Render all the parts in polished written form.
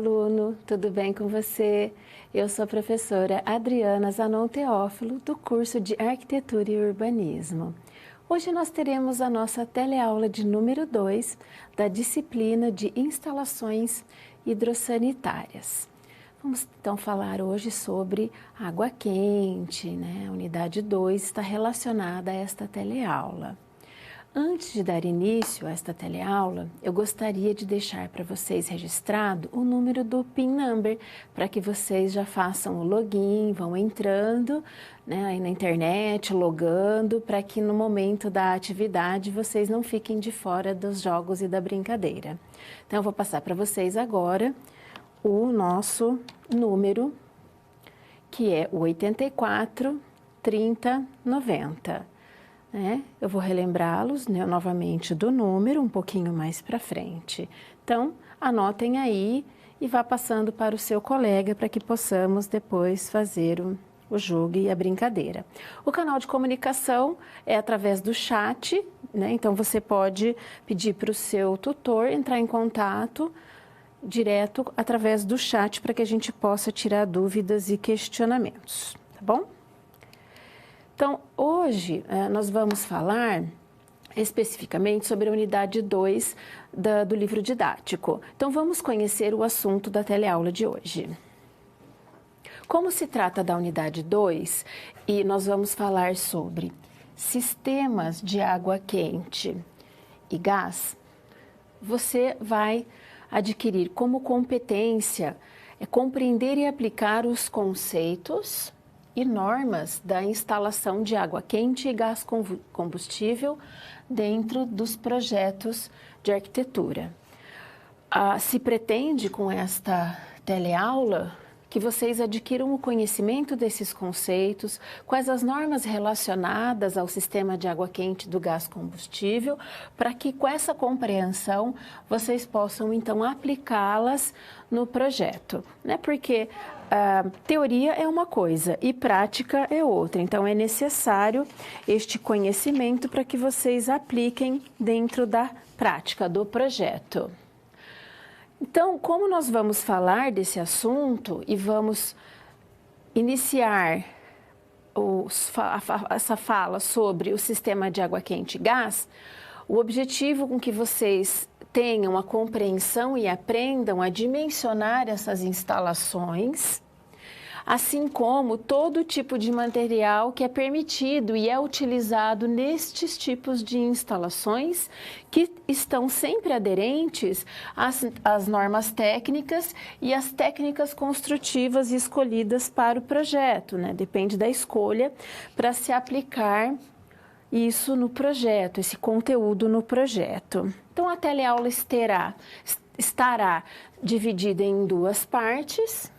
aluno, tudo bem com você? Eu sou a professora Adriana Zanon Teófilo, do curso de Arquitetura e Urbanismo. Hoje nós teremos a nossa teleaula de número 2 da disciplina de instalações hidrossanitárias. Vamos então falar hoje sobre água quente, né? A unidade 2 está relacionada a esta teleaula. Antes de dar início a esta teleaula, eu gostaria de deixar para vocês registrado o número do PIN number, para que vocês já façam o login, vão entrando, né, aí na internet, logando, para que no momento da atividade vocês não fiquem de fora dos jogos e da brincadeira. Então, eu vou passar para vocês agora o nosso número, que é o 84 30 90. Eu vou relembrá-los, né, novamente do número, um pouquinho mais para frente. Então, anotem aí e vá passando para o seu colega para que possamos depois fazer o jogo e a brincadeira. O canal de comunicação é através do chat, né? Então você pode pedir para o seu tutor entrar em contato direto através do chat para que a gente possa tirar dúvidas e questionamentos, tá bom? Então, hoje nós vamos falar especificamente sobre a unidade 2 do livro didático. Então, vamos conhecer o assunto da teleaula de hoje. Como se trata da unidade 2, e nós vamos falar sobre sistemas de água quente e gás, você vai adquirir como competência compreender e aplicar os conceitos e normas da instalação de água quente e gás combustível dentro dos projetos de arquitetura. Se pretende com esta teleaula que vocês adquiram o conhecimento desses conceitos, quais as normas relacionadas ao sistema de água quente do gás combustível, para que com essa compreensão vocês possam então aplicá-las no projeto, né? Porque teoria é uma coisa e prática é outra, então é necessário este conhecimento para que vocês apliquem dentro da prática do projeto. Então, como nós vamos falar desse assunto e vamos iniciar essa fala sobre o sistema de água quente e gás, o objetivo com que vocês tenham a compreensão e aprendam a dimensionar essas instalações, assim como todo tipo de material que é permitido e é utilizado nestes tipos de instalações que estão sempre aderentes às normas técnicas e às técnicas construtivas escolhidas para o projeto, né? Depende da escolha para se aplicar isso no projeto, esse conteúdo no projeto. Então, a teleaula estará dividida em duas partes,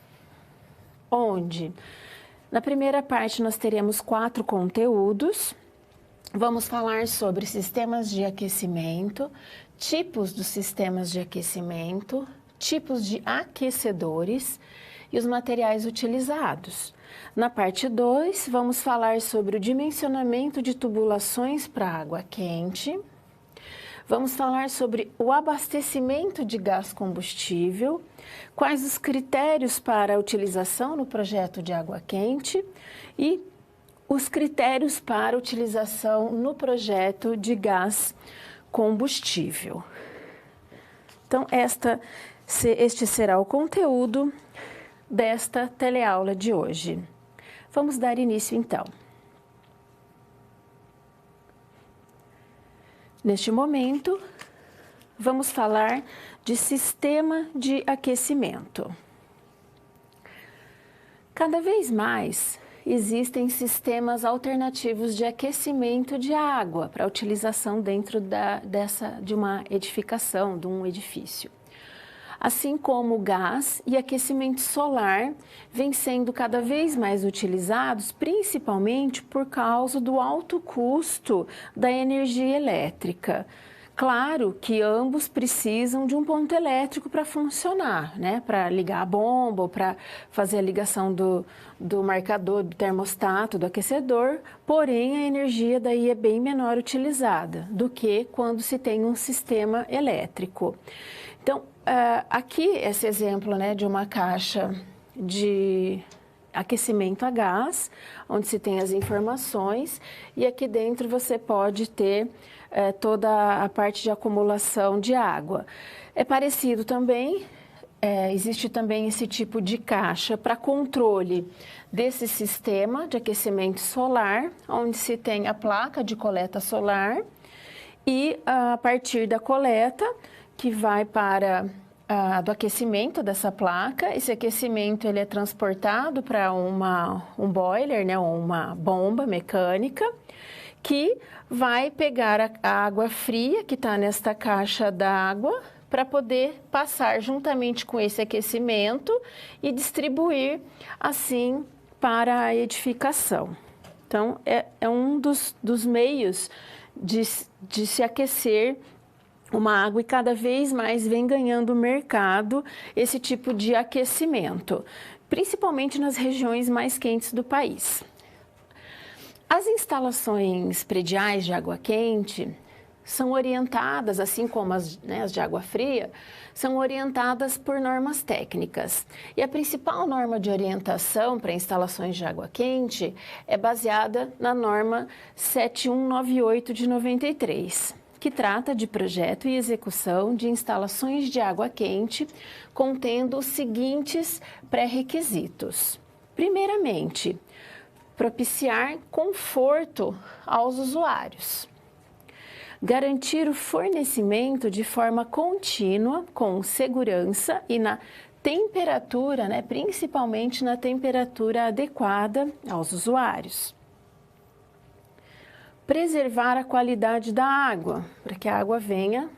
onde na primeira parte nós teremos 4 conteúdos. Vamos falar sobre sistemas de aquecimento, tipos dos sistemas de aquecimento, tipos de aquecedores e os materiais utilizados. Na parte 2, vamos falar sobre o dimensionamento de tubulações para água quente. Vamos falar sobre o abastecimento de gás combustível, quais os critérios para a utilização no projeto de água quente e os critérios para a utilização no projeto de gás combustível. Então, este será o conteúdo desta teleaula de hoje. Vamos dar início, então. Neste momento, vamos falar de sistema de aquecimento. Cada vez mais existem sistemas alternativos de aquecimento de água para utilização dentro de uma edificação, de um edifício. Assim como o gás e aquecimento solar vêm sendo cada vez mais utilizados, principalmente por causa do alto custo da energia elétrica. Claro que ambos precisam de um ponto elétrico para funcionar, né? Para ligar a bomba ou para fazer a ligação do marcador, do termostato, do aquecedor, porém a energia daí é bem menor utilizada do que quando se tem um sistema elétrico. Então, Aqui, esse exemplo, né, de uma caixa de aquecimento a gás, onde se tem as informações, e aqui dentro você pode ter toda a parte de acumulação de água. É parecido também, existe também esse tipo de caixa para controle desse sistema de aquecimento solar, onde se tem a placa de coleta solar e a partir da coleta, que vai para do aquecimento dessa placa. Esse aquecimento ele é transportado para um boiler, né, uma bomba mecânica, que vai pegar a água fria que está nesta caixa d'água para poder passar juntamente com esse aquecimento e distribuir assim para a edificação. Então, é um dos meios de se aquecer uma água e cada vez mais vem ganhando mercado esse tipo de aquecimento, principalmente nas regiões mais quentes do país. As instalações prediais de água quente são orientadas, assim como as de água fria, são orientadas por normas técnicas. E a principal norma de orientação para instalações de água quente é baseada na norma 7198 de 93. Que trata de projeto e execução de instalações de água quente, contendo os seguintes pré-requisitos. Primeiramente, propiciar conforto aos usuários. Garantir o fornecimento de forma contínua, com segurança e na temperatura, principalmente na temperatura adequada aos usuários. Preservar a qualidade da água, para que a água venha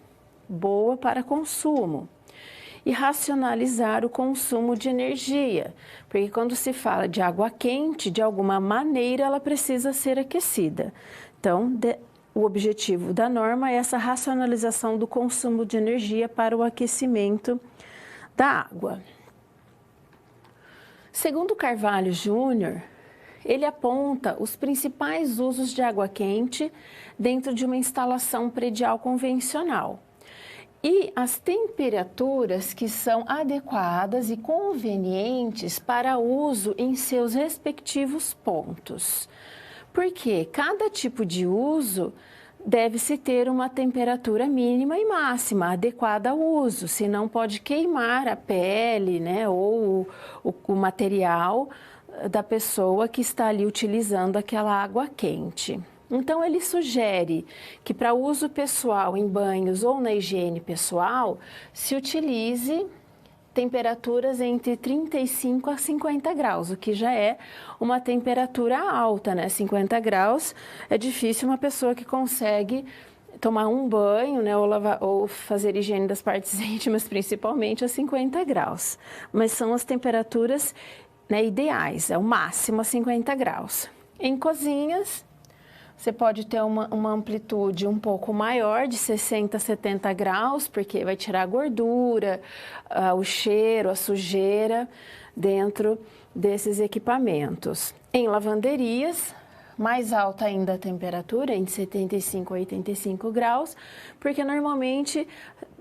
boa para consumo. E racionalizar o consumo de energia, porque quando se fala de água quente, de alguma maneira ela precisa ser aquecida. Então, o objetivo da norma é essa racionalização do consumo de energia para o aquecimento da água. Segundo Carvalho Júnior, ele aponta os principais usos de água quente dentro de uma instalação predial convencional e as temperaturas que são adequadas e convenientes para uso em seus respectivos pontos. Porque cada tipo de uso deve-se ter uma temperatura mínima e máxima adequada ao uso, senão pode queimar a pele, ou o material da pessoa que está ali utilizando aquela água quente. Então, ele sugere que para uso pessoal em banhos ou na higiene pessoal, se utilize temperaturas entre 35 a 50 graus, o que já é uma temperatura alta, 50 graus é difícil uma pessoa que consegue tomar um banho, ou fazer higiene das partes íntimas, principalmente a 50 graus. Mas são as temperaturas ideais, é o máximo a 50 graus. Em cozinhas, você pode ter uma amplitude um pouco maior, de 60 a 70 graus, porque vai tirar a gordura, o cheiro, a sujeira dentro desses equipamentos. Em lavanderias, mais alta ainda a temperatura, entre 75 a 85 graus, porque normalmente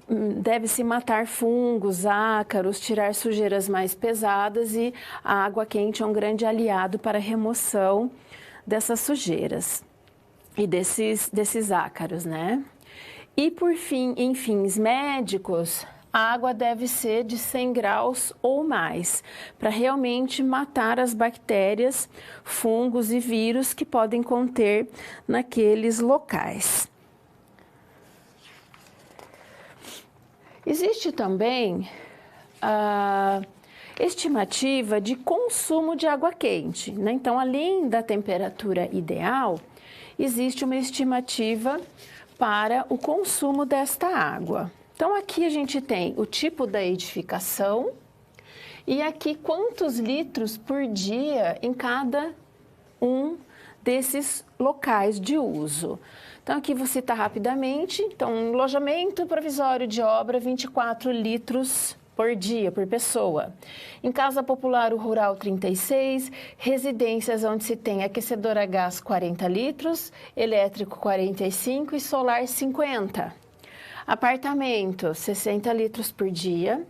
deve-se matar fungos, ácaros, tirar sujeiras mais pesadas e a água quente é um grande aliado para a remoção dessas sujeiras e desses ácaros, E por fim, em fins médicos, a água deve ser de 100 graus ou mais, para realmente matar as bactérias, fungos e vírus que podem conter naqueles locais. Existe também a estimativa de consumo de água quente, Então, além da temperatura ideal, existe uma estimativa para o consumo desta água. Então, aqui a gente tem o tipo da edificação e aqui quantos litros por dia em cada um desses locais de uso. Então, aqui vou citar rapidamente. Então, um alojamento provisório de obra, 24 litros por dia, por pessoa. Em casa popular ou rural, 36. Residências onde se tem aquecedor a gás, 40 litros. Elétrico, 45 e solar, 50. Apartamento, 60 litros por dia.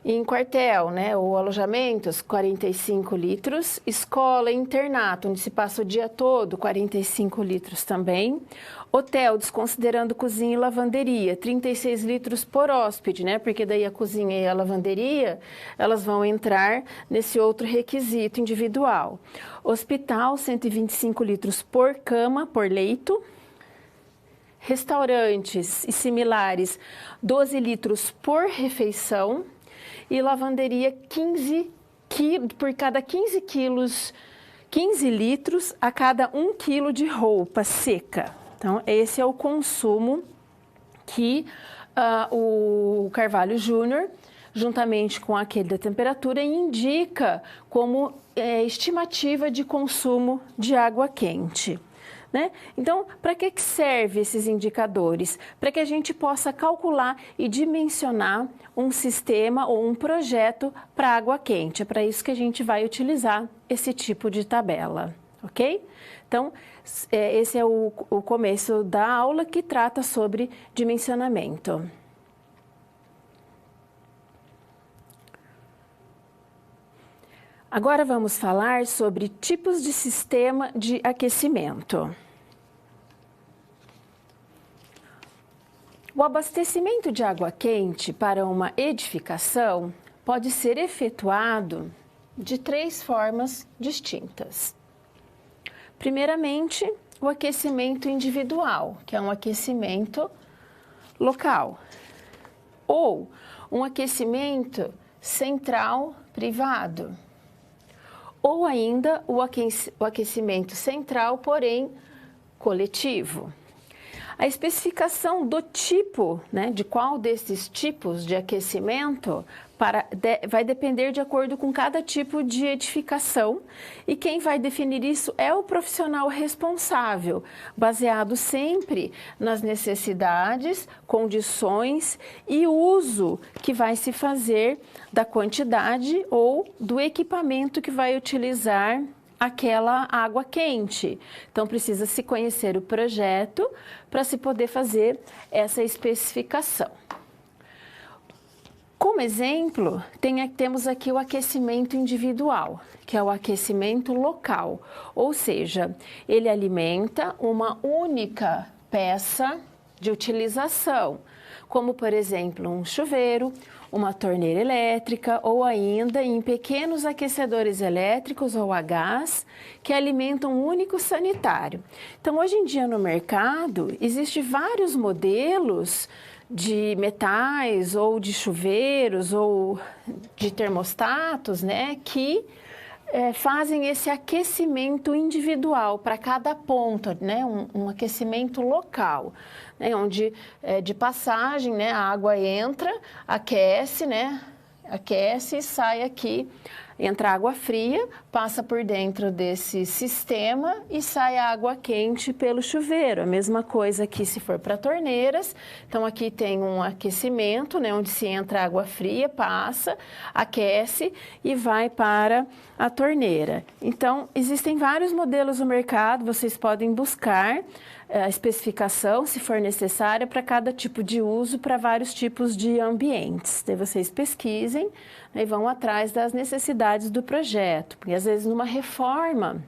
Em quartel, né, ou alojamentos, 45 litros. Escola e internato, onde se passa o dia todo, 45 litros também. Hotel, desconsiderando cozinha e lavanderia, 36 litros por hóspede, né? Porque daí a cozinha e a lavanderia, elas vão entrar nesse outro requisito individual. Hospital, 125 litros por cama, por leito. Restaurantes e similares, 12 litros por refeição. E lavanderia, por cada 15 quilos, 15 litros a cada 1 quilo de roupa seca. Então, esse é o consumo que o Carvalho Júnior, juntamente com aquele da temperatura, indica como estimativa de consumo de água quente. Né? Então, para que servem esses indicadores? Para que a gente possa calcular e dimensionar um sistema ou um projeto para água quente. É para isso que a gente vai utilizar esse tipo de tabela, ok? Então, esse é o começo da aula que trata sobre dimensionamento. Agora vamos falar sobre tipos de sistema de aquecimento. O abastecimento de água quente para uma edificação pode ser efetuado de 3 formas distintas. Primeiramente, o aquecimento individual, que é um aquecimento local, ou um aquecimento central privado, ou ainda o aquecimento central, porém coletivo. A especificação do tipo, né, de qual desses tipos de aquecimento vai depender de acordo com cada tipo de edificação, e quem vai definir isso é o profissional responsável, baseado sempre nas necessidades, condições e uso que vai se fazer da quantidade ou do equipamento que vai utilizar aquela água quente. Então, precisa se conhecer o projeto para se poder fazer essa especificação. Como exemplo, temos aqui o aquecimento individual, que é o aquecimento local, ou seja, ele alimenta uma única peça de utilização, como, por exemplo, um chuveiro, uma torneira elétrica ou ainda em pequenos aquecedores elétricos ou a gás que alimentam um único sanitário. Então, hoje em dia no mercado, existem vários modelos de metais ou de chuveiros ou de termostatos, né, que fazem esse aquecimento individual para cada ponto, né, um aquecimento local, né, onde de passagem, né, a água entra, aquece, né, aquece e sai aqui, entra água fria, passa por dentro desse sistema e sai a água quente pelo chuveiro. A mesma coisa aqui se for para torneiras. Então, aqui tem um aquecimento, né, onde se entra água fria, passa, aquece e vai para a torneira. Então, existem vários modelos no mercado, vocês podem buscar a especificação, se for necessária, para cada tipo de uso, para vários tipos de ambientes. Daí vocês pesquisem, né, e vão atrás das necessidades do projeto, porque às vezes numa reforma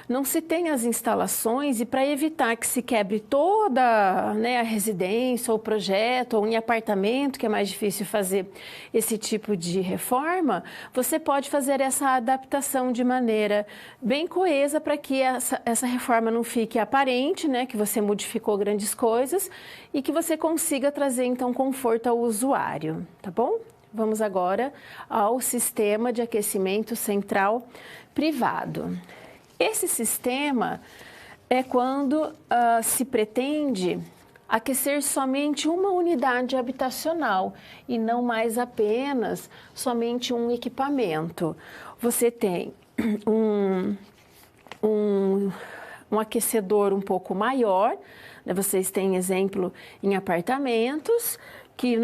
não se tem as instalações, e para evitar que se quebre toda, né, a residência ou projeto, ou em apartamento, que é mais difícil fazer esse tipo de reforma, você pode fazer essa adaptação de maneira bem coesa para que essa reforma não fique aparente, né, que você modificou grandes coisas e que você consiga trazer então conforto ao usuário, tá bom? Vamos agora ao sistema de aquecimento central privado. Esse sistema é quando se pretende aquecer somente uma unidade habitacional e não mais apenas somente um equipamento. Você tem um aquecedor um pouco maior, né? Vocês têm exemplo em apartamentos, que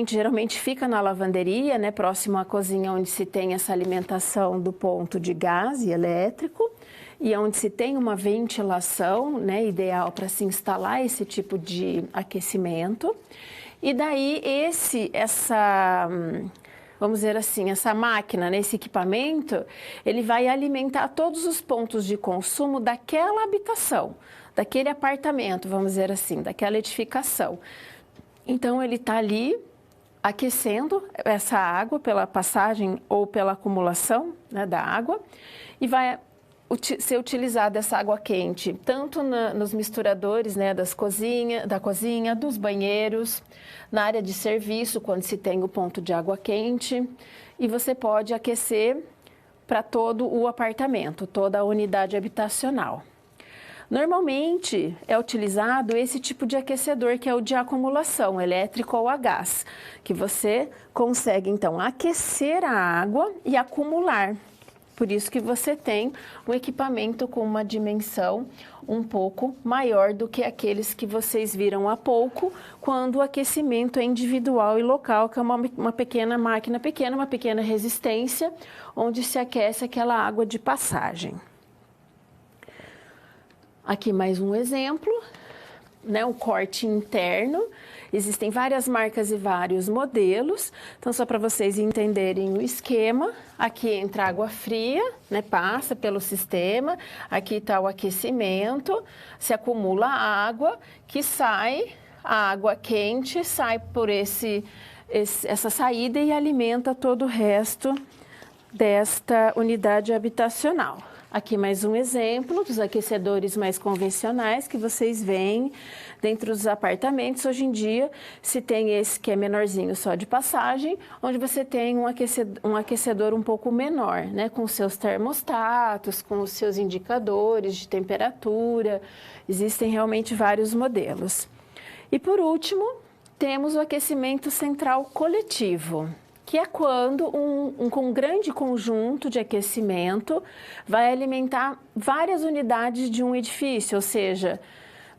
geralmente fica na lavanderia, né, próximo à cozinha, onde se tem essa alimentação do ponto de gás e elétrico. e onde se tem uma ventilação, né, ideal para se instalar esse tipo de aquecimento. E daí vamos dizer assim, essa máquina, né, esse equipamento, ele vai alimentar todos os pontos de consumo daquela habitação, daquele apartamento, vamos dizer assim, daquela edificação. Então, ele está ali aquecendo essa água pela passagem ou pela acumulação, né, da água, e vai ser utilizada essa água quente, tanto nos misturadores, né, da cozinha, dos banheiros, na área de serviço, quando se tem o ponto de água quente, e você pode aquecer para todo o apartamento, toda a unidade habitacional. Normalmente é utilizado esse tipo de aquecedor, que é o de acumulação, elétrico ou a gás, que você consegue então aquecer a água e acumular. Por isso que você tem um equipamento com uma dimensão um pouco maior do que aqueles que vocês viram há pouco, quando o aquecimento é individual e local, que é uma pequena máquina pequena, uma pequena resistência, onde se aquece aquela água de passagem. Aqui mais um exemplo, né, um corte interno. Existem várias marcas e vários modelos, então só para vocês entenderem o esquema, aqui entra água fria, né, passa pelo sistema, aqui está o aquecimento, se acumula água, que sai, a água quente sai por essa saída e alimenta todo o resto desta unidade habitacional. Aqui mais um exemplo dos aquecedores mais convencionais que vocês veem dentro dos apartamentos. Hoje em dia se tem esse que é menorzinho, só de passagem, onde você tem um aquecedor um pouco menor, né, com seus termostatos, com os seus indicadores de temperatura. Existem realmente vários modelos. E por último, temos o aquecimento central coletivo, que é quando um grande conjunto de aquecimento vai alimentar várias unidades de um edifício, ou seja,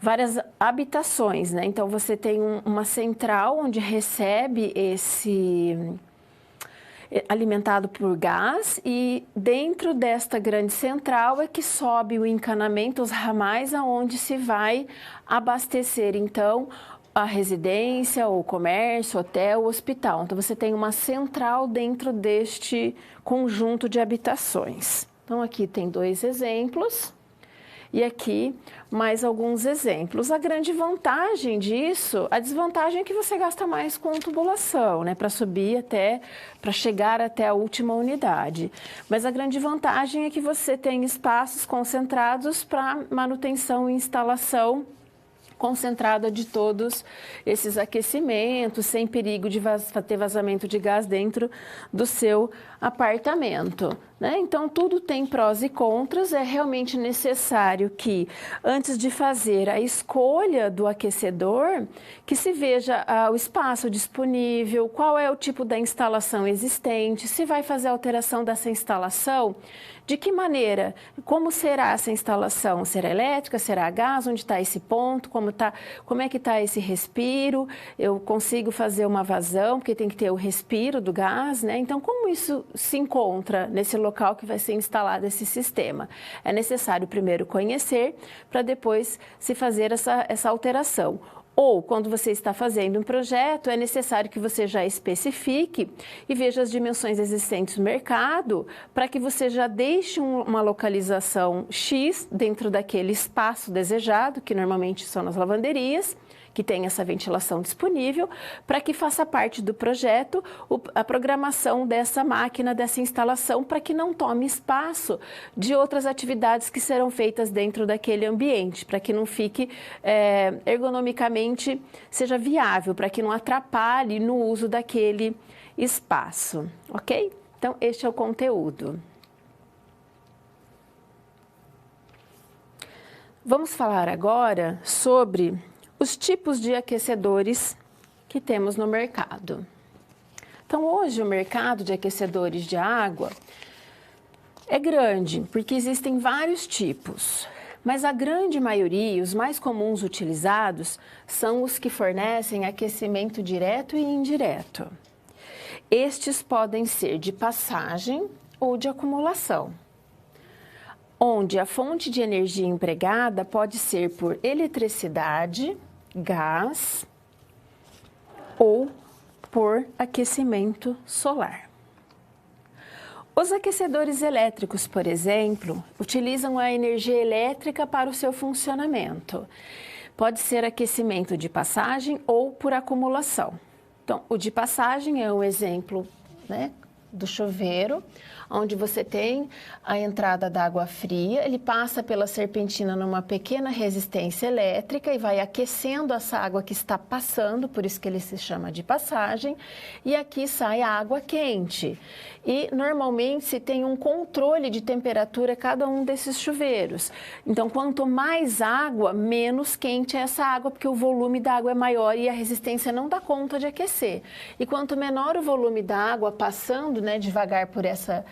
várias habitações, né? Então, você tem uma central onde recebe esse alimentado por gás, e dentro desta grande central é que sobe o encanamento, os ramais, aonde se vai abastecer, então, a residência, o comércio, hotel, o hospital. Então, você tem uma central dentro deste conjunto de habitações. Então, aqui tem 2 exemplos e aqui mais alguns exemplos. A grande vantagem disso, a desvantagem é que você gasta mais com tubulação, né, para chegar até a última unidade. Mas a grande vantagem é que você tem espaços concentrados para manutenção e instalação concentrada de todos esses aquecimentos, sem perigo de ter vazamento de gás dentro do seu apartamento, né? Então, tudo tem prós e contras. É realmente necessário que, antes de fazer a escolha do aquecedor, que se veja o espaço disponível, qual é o tipo da instalação existente, se vai fazer alteração dessa instalação, de que maneira, como será essa instalação? Será elétrica, será a gás? Onde está esse ponto? Como é que está esse respiro? Eu consigo fazer uma vazão, porque tem que ter o respiro do gás, né? Então, como isso se encontra nesse local que vai ser instalado esse sistema? É necessário primeiro conhecer, para depois se fazer essa alteração. Ou, quando você está fazendo um projeto, é necessário que você já especifique e veja as dimensões existentes no mercado, para que você já deixe uma localização X dentro daquele espaço desejado, que normalmente são nas lavanderias, que tem essa ventilação disponível, para que faça parte do projeto a programação dessa máquina, dessa instalação, para que não tome espaço de outras atividades que serão feitas dentro daquele ambiente, para que não fique ergonomicamente, seja viável, para que não atrapalhe no uso daquele espaço, ok? Então, este é o conteúdo. Vamos falar agora sobre os tipos de aquecedores que temos no mercado. Então, hoje o mercado de aquecedores de água é grande, porque existem vários tipos, mas a grande maioria, os mais comuns utilizados, são os que fornecem aquecimento direto e indireto. Estes podem ser de passagem ou de acumulação. onde a fonte de energia empregada pode ser por eletricidade, gás ou por aquecimento solar. Os aquecedores elétricos, por exemplo, utilizam a energia elétrica para o seu funcionamento. Pode ser aquecimento de passagem ou por acumulação. Então, o de passagem é um exemplo, né, do chuveiro, onde você tem a entrada da água fria, ele passa pela serpentina numa pequena resistência elétrica e vai aquecendo essa água que está passando, por isso que ele se chama de passagem, e aqui sai a água quente. E normalmente se tem um controle de temperatura cada um desses chuveiros. Então, quanto mais água, menos quente é essa água, porque o volume da água é maior e a resistência não dá conta de aquecer. E quanto menor o volume da água passando, né, devagar por essa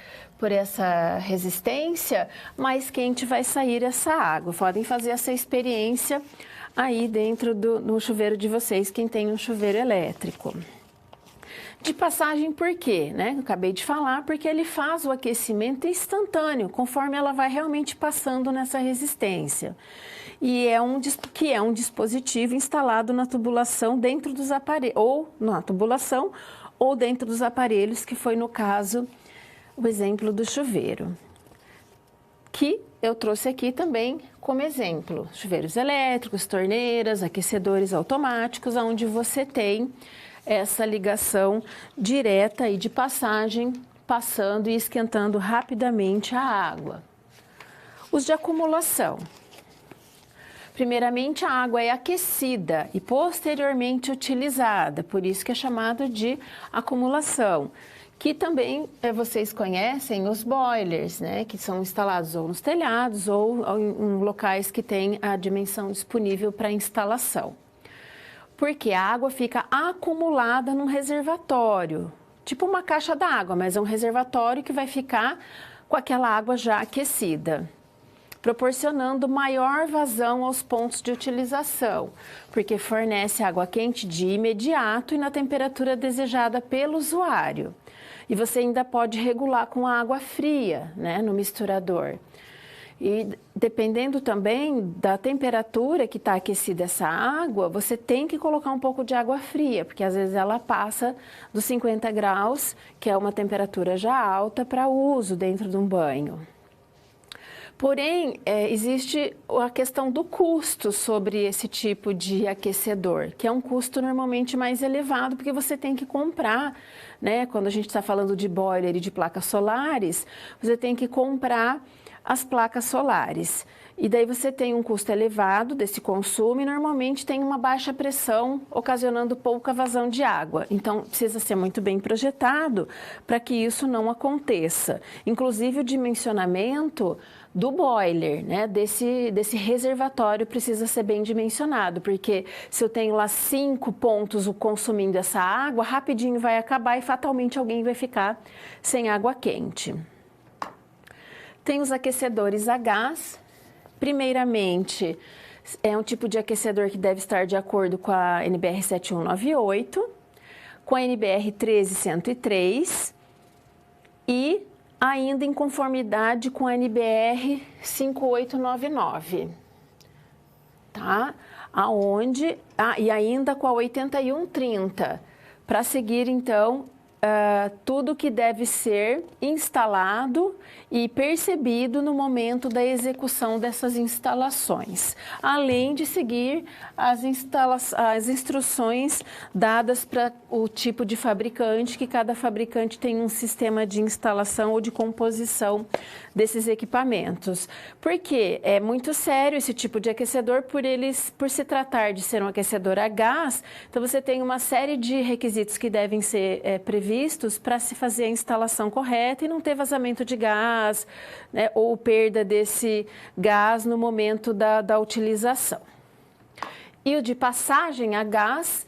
resistência, mais quente vai sair essa água. Podem fazer essa experiência aí dentro no chuveiro de vocês, quem tem um chuveiro elétrico. De passagem por quê? Né? Eu acabei de falar, porque ele faz o aquecimento instantâneo, conforme ela vai realmente passando nessa resistência. E é um dispositivo instalado na tubulação dentro dos aparelhos, ou na tubulação, ou dentro dos aparelhos, que foi no caso o exemplo do chuveiro, que eu trouxe aqui também como exemplo. Chuveiros elétricos, torneiras, aquecedores automáticos, onde você tem essa ligação direta e de passagem, passando e esquentando rapidamente a água. Os de acumulação. Primeiramente, a água é aquecida e posteriormente utilizada, por isso que é chamado de acumulação. Que também vocês conhecem os boilers, né, que são instalados ou nos telhados ou em locais que têm a dimensão disponível para instalação. Porque a água fica acumulada num reservatório, tipo uma caixa d'água, mas é um reservatório que vai ficar com aquela água já aquecida, proporcionando maior vazão aos pontos de utilização, porque fornece água quente de imediato e na temperatura desejada pelo usuário. E você ainda pode regular com a água fria, né, no misturador. E dependendo também da temperatura que está aquecida essa água, você tem que colocar um pouco de água fria, porque às vezes ela passa dos 50 graus, que é uma temperatura já alta para uso dentro de um banho. Porém, existe a questão do custo sobre esse tipo de aquecedor, que é um custo normalmente mais elevado, porque você tem que comprar, né? Quando a gente está falando de boiler e de placas solares, você tem que comprar as placas solares. E daí você tem um custo elevado desse consumo e normalmente tem uma baixa pressão, ocasionando pouca vazão de água. Então, precisa ser muito bem projetado para que isso não aconteça. Inclusive, o dimensionamento do boiler, né, desse reservatório precisa ser bem dimensionado, porque se eu tenho lá 5 pontos consumindo essa água, rapidinho vai acabar e fatalmente alguém vai ficar sem água quente. Tem os aquecedores a gás. Primeiramente, é um tipo de aquecedor que deve estar de acordo com a NBR 7198, com a NBR 13103 e ainda em conformidade com a NBR 5899, tá? E ainda com a 8130, para seguir então tudo que deve ser instalado e percebido no momento da execução dessas instalações, além de seguir as instruções dadas para o tipo de fabricante, que cada fabricante tem um sistema de instalação ou de composição desses equipamentos. Porque é muito sério esse tipo de aquecedor por se tratar de ser um aquecedor a gás, então você tem uma série de requisitos que devem ser previstos para se fazer a instalação correta e não ter vazamento de gás, né, ou perda desse gás no momento da utilização. E o de passagem a gás,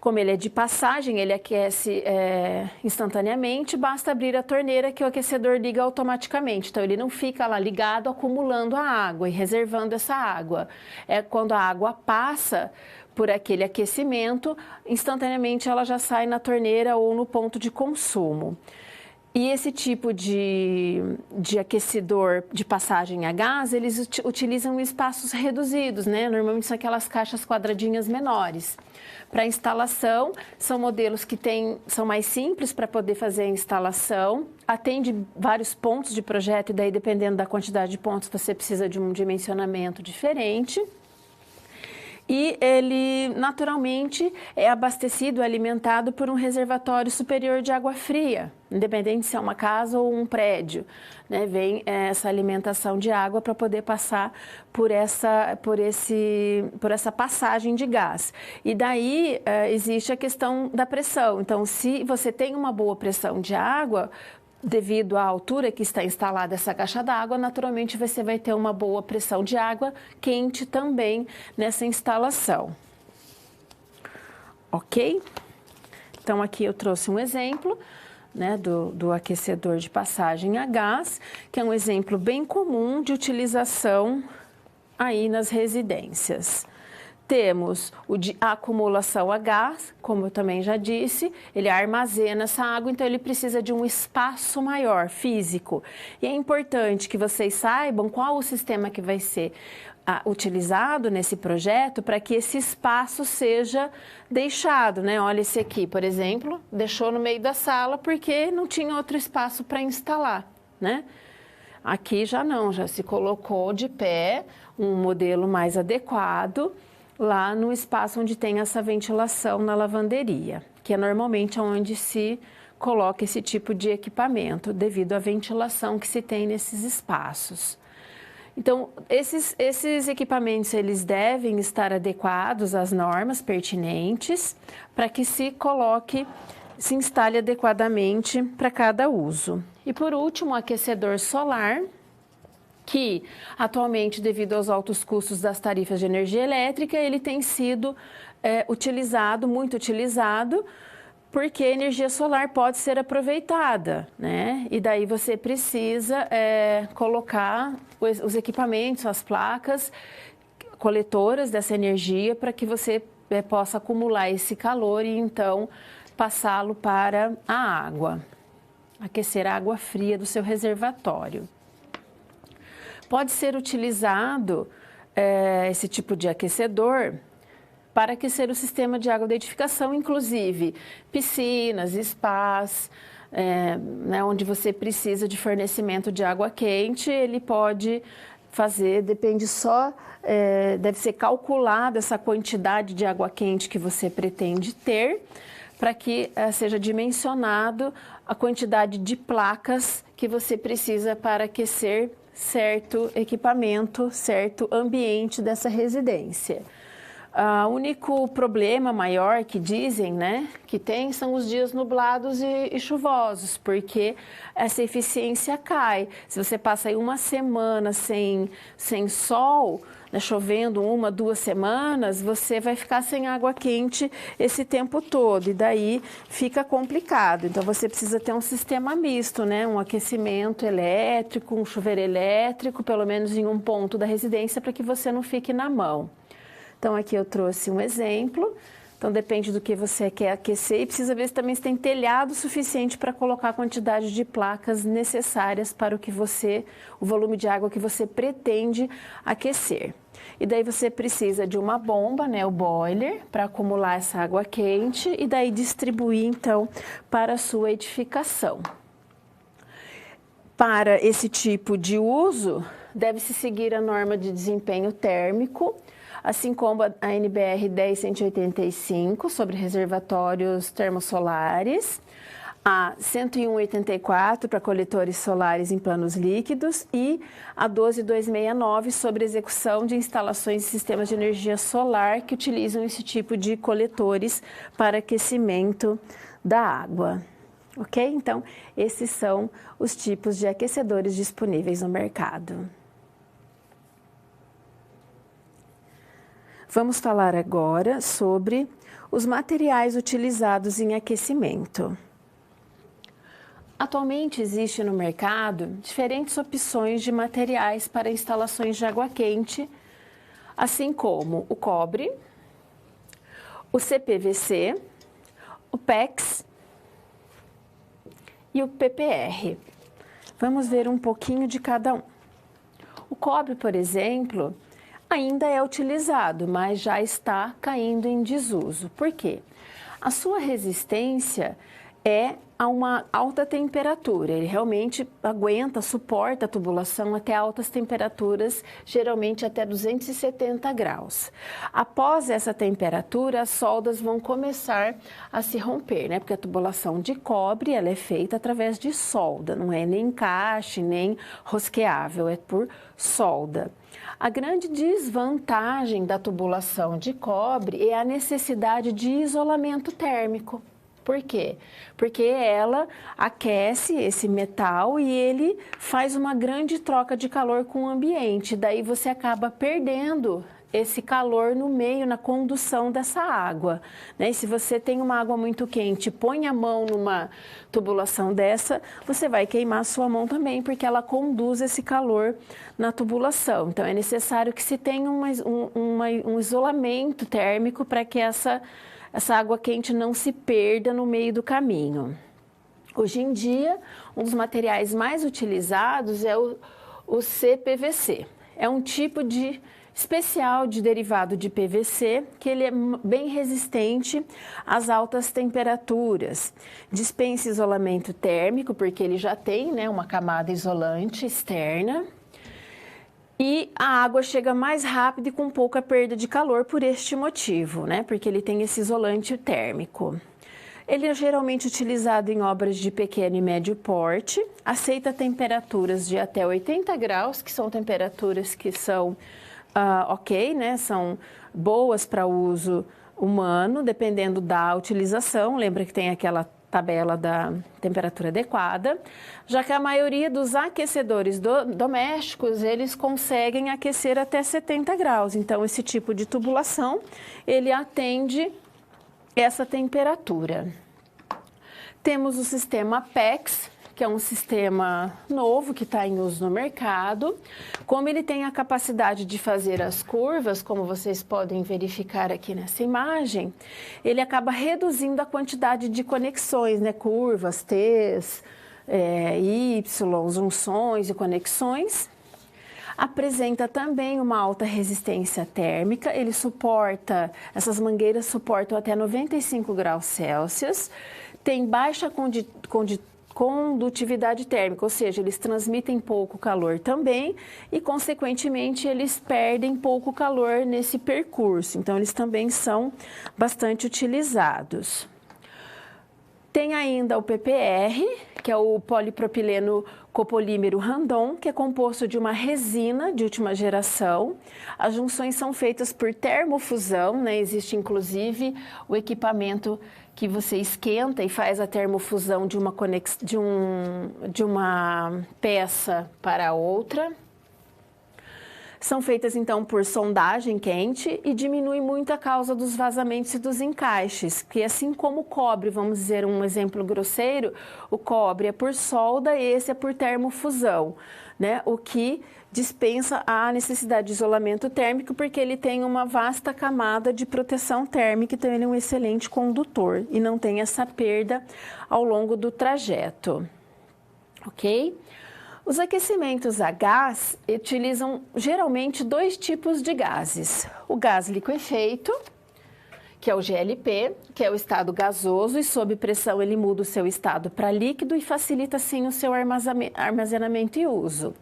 como ele é de passagem, ele aquece instantaneamente, basta abrir a torneira que o aquecedor liga automaticamente. Então, ele não fica lá ligado acumulando a água e reservando essa água. É quando a água passa por aquele aquecimento, instantaneamente ela já sai na torneira ou no ponto de consumo. E esse tipo de aquecedor de passagem a gás, eles utilizam espaços reduzidos, né? Normalmente são aquelas caixas quadradinhas menores. Para instalação, são modelos que são mais simples para poder fazer a instalação, atende vários pontos de projeto e daí, dependendo da quantidade de pontos, você precisa de um dimensionamento diferente. E ele, naturalmente, é abastecido, alimentado por um reservatório superior de água fria, independente se é uma casa ou um prédio, né? Vem essa alimentação de água para poder passar por essa passagem de gás. E daí existe a questão da pressão. Então, se você tem uma boa pressão de água, devido à altura que está instalada essa caixa d'água, naturalmente você vai ter uma boa pressão de água quente também nessa instalação. Ok? Então, aqui eu trouxe um exemplo, né, do aquecedor de passagem a gás, que é um exemplo bem comum de utilização aí nas residências. Temos o de acumulação a gás, como eu também já disse, ele armazena essa água, então ele precisa de um espaço maior, físico. E é importante que vocês saibam qual o sistema que vai ser utilizado nesse projeto para que esse espaço seja deixado, né? Olha esse aqui, por exemplo, deixou no meio da sala porque não tinha outro espaço para instalar, né? Aqui já não, já se colocou de pé um modelo mais adequado lá no espaço onde tem essa ventilação na lavanderia, que é normalmente onde se coloca esse tipo de equipamento, devido à ventilação que se tem nesses espaços. Então, esses equipamentos, eles devem estar adequados às normas pertinentes para que se instale adequadamente para cada uso. E por último, o aquecedor solar, que atualmente, devido aos altos custos das tarifas de energia elétrica, ele tem sido muito utilizado, porque a energia solar pode ser aproveitada, né? E daí você precisa colocar os equipamentos, as placas coletoras dessa energia para que você possa acumular esse calor e então passá-lo para a água, aquecer a água fria do seu reservatório. Pode ser utilizado esse tipo de aquecedor para aquecer o sistema de água da edificação, inclusive piscinas, spas, né, onde você precisa de fornecimento de água quente, ele pode fazer, deve ser calculada essa quantidade de água quente que você pretende ter, para que seja dimensionado a quantidade de placas que você precisa para aquecer certo equipamento, certo ambiente dessa residência. O único problema maior que dizem, né, que tem são os dias nublados e chuvosos, porque essa eficiência cai. Se você passa aí uma semana sem sol, né, chovendo 1, 2 semanas, você vai ficar sem água quente esse tempo todo e daí fica complicado. Então você precisa ter um sistema misto, né, um aquecimento elétrico, um chuveiro elétrico, pelo menos em um ponto da residência, para que você não fique na mão. Então, aqui eu trouxe um exemplo. Então, depende do que você quer aquecer e precisa ver se também tem telhado suficiente para colocar a quantidade de placas necessárias para o volume de água que você pretende aquecer. E daí você precisa de uma bomba, né, o boiler, para acumular essa água quente e daí distribuir, então, para a sua edificação. Para esse tipo de uso, deve-se seguir a norma de desempenho térmico, assim como a NBR 10185 sobre reservatórios termossolares, a 10184 para coletores solares em planos líquidos e a 12269 sobre execução de instalações de sistemas de energia solar que utilizam esse tipo de coletores para aquecimento da água. Ok? Então, esses são os tipos de aquecedores disponíveis no mercado. Vamos falar agora sobre os materiais utilizados em aquecimento. Atualmente existe no mercado diferentes opções de materiais para instalações de água quente, assim como o cobre, o CPVC, o PEX e o PPR. Vamos ver um pouquinho de cada um. O cobre, por exemplo, ainda é utilizado, mas já está caindo em desuso. Por quê? A sua resistência é a uma alta temperatura. Ele realmente aguenta, suporta a tubulação até altas temperaturas, geralmente até 270 graus. Após essa temperatura, as soldas vão começar a se romper, né? Porque a tubulação de cobre, ela é feita através de solda, não é nem encaixe, nem rosqueável, é por solda. A grande desvantagem da tubulação de cobre é a necessidade de isolamento térmico. Por quê? Porque ela aquece esse metal e ele faz uma grande troca de calor com o ambiente. Daí você acaba perdendo esse calor no meio, na condução dessa água, né? E se você tem uma água muito quente, põe a mão numa tubulação dessa, você vai queimar a sua mão também, porque ela conduz esse calor na tubulação. Então, é necessário que se tenha um isolamento térmico para que essa água quente não se perda no meio do caminho. Hoje em dia, um dos materiais mais utilizados é o CPVC. É um tipo especial de derivado de PVC, que ele é bem resistente às altas temperaturas. Dispensa isolamento térmico, porque ele já tem, né, uma camada isolante externa. E a água chega mais rápido e com pouca perda de calor por este motivo, né? Porque ele tem esse isolante térmico. Ele é geralmente utilizado em obras de pequeno e médio porte, aceita temperaturas de até 80 graus, que são temperaturas que são ok, né? São boas para uso humano, dependendo da utilização. Lembra que tem aquela tabela da temperatura adequada, já que a maioria dos aquecedores domésticos, eles conseguem aquecer até 70 graus. Então, esse tipo de tubulação, ele atende essa temperatura. Temos o sistema PEX, que é um sistema novo que está em uso no mercado. Como ele tem a capacidade de fazer as curvas, como vocês podem verificar aqui nessa imagem, ele acaba reduzindo a quantidade de conexões, né? Curvas, T's, Y, junções e conexões. Apresenta também uma alta resistência térmica, essas mangueiras suportam até 95 graus Celsius, tem baixa condutividade térmica, ou seja, eles transmitem pouco calor também e, consequentemente, eles perdem pouco calor nesse percurso. Então, eles também são bastante utilizados. Tem ainda o PPR, que é o polipropileno copolímero Randon, que é composto de uma resina de última geração. As junções são feitas por termofusão, né? Existe, inclusive, o equipamento que você esquenta e faz a termofusão de uma peça para outra. São feitas, então, por sondagem quente e diminui muito a causa dos vazamentos e dos encaixes, que assim como o cobre, vamos dizer um exemplo grosseiro, o cobre é por solda e esse é por termofusão, né? O que dispensa a necessidade de isolamento térmico, porque ele tem uma vasta camada de proteção térmica, então ele é um excelente condutor e não tem essa perda ao longo do trajeto, ok? Os aquecimentos a gás utilizam geralmente dois tipos de gases. O gás liquefeito, que é o GLP, que é o estado gasoso e sob pressão ele muda o seu estado para líquido e facilita assim o seu armazenamento e uso.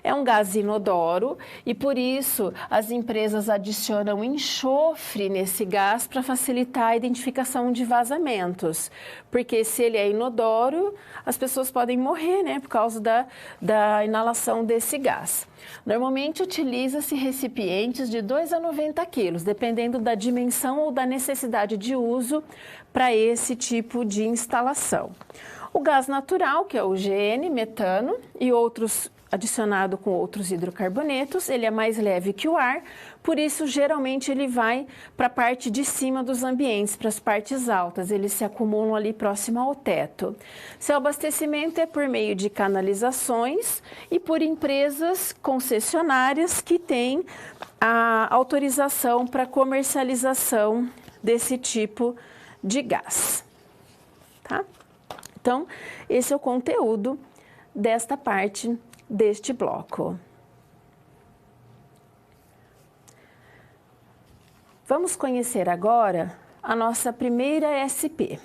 É um gás inodoro e por isso as empresas adicionam enxofre nesse gás para facilitar a identificação de vazamentos. Porque se ele é inodoro, as pessoas podem morrer, né, por causa da inalação desse gás. Normalmente utiliza-se recipientes de 2 a 90 quilos, dependendo da dimensão ou da necessidade de uso para esse tipo de instalação. O gás natural, que é o GN, metano e outros adicionado com outros hidrocarbonetos, ele é mais leve que o ar, por isso geralmente ele vai para a parte de cima dos ambientes, para as partes altas, eles se acumulam ali próximo ao teto. Seu abastecimento é por meio de canalizações e por empresas concessionárias que têm a autorização para comercialização desse tipo de gás, tá? Então, esse é o conteúdo desta parte deste bloco. Vamos conhecer agora a nossa primeira SP.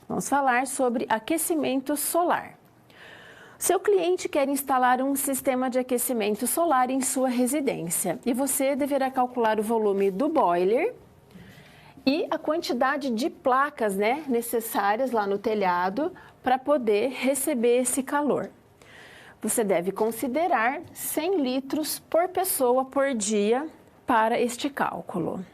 Vamos falar sobre aquecimento solar. Seu cliente quer instalar um sistema de aquecimento solar em sua residência e você deverá calcular o volume do boiler e a quantidade de placas, necessárias lá no telhado para poder receber esse calor. Você deve considerar 100 litros por pessoa por dia para este cálculo.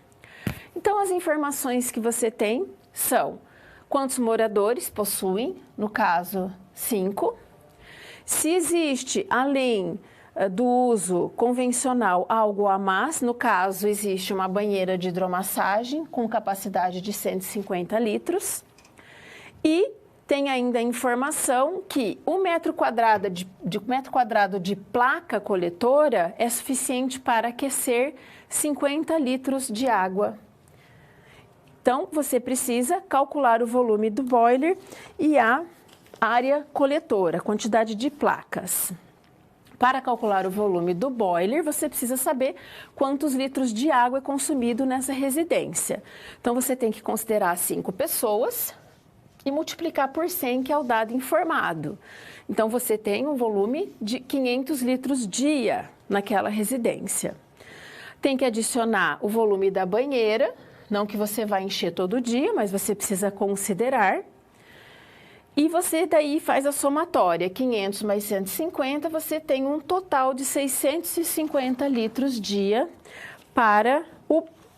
Então, as informações que você tem são quantos moradores possuem, no caso, 5. Se existe, além do uso convencional, algo a mais, no caso, existe uma banheira de hidromassagem com capacidade de 150 litros. E tem ainda a informação que 1 metro quadrado de placa coletora é suficiente para aquecer 50 litros de água. Então, você precisa calcular o volume do boiler e a área coletora, quantidade de placas. Para calcular o volume do boiler, você precisa saber quantos litros de água é consumido nessa residência. Então, você tem que considerar 5 pessoas e multiplicar por 100, que é o dado informado. Então, você tem um volume de 500 litros dia naquela residência. Tem que adicionar o volume da banheira, não que você vai encher todo dia, mas você precisa considerar. E você daí faz a somatória, 500 mais 150, você tem um total de 650 litros dia para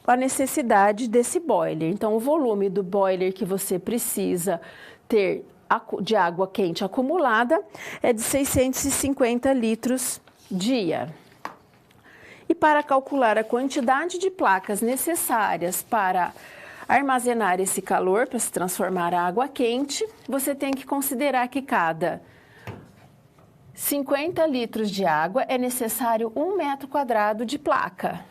a necessidade desse boiler. Então, o volume do boiler que você precisa ter de água quente acumulada é de 650 litros dia. E para calcular a quantidade de placas necessárias para armazenar esse calor, para se transformar a água quente, você tem que considerar que cada 50 litros de água é necessário 1 metro quadrado de placa.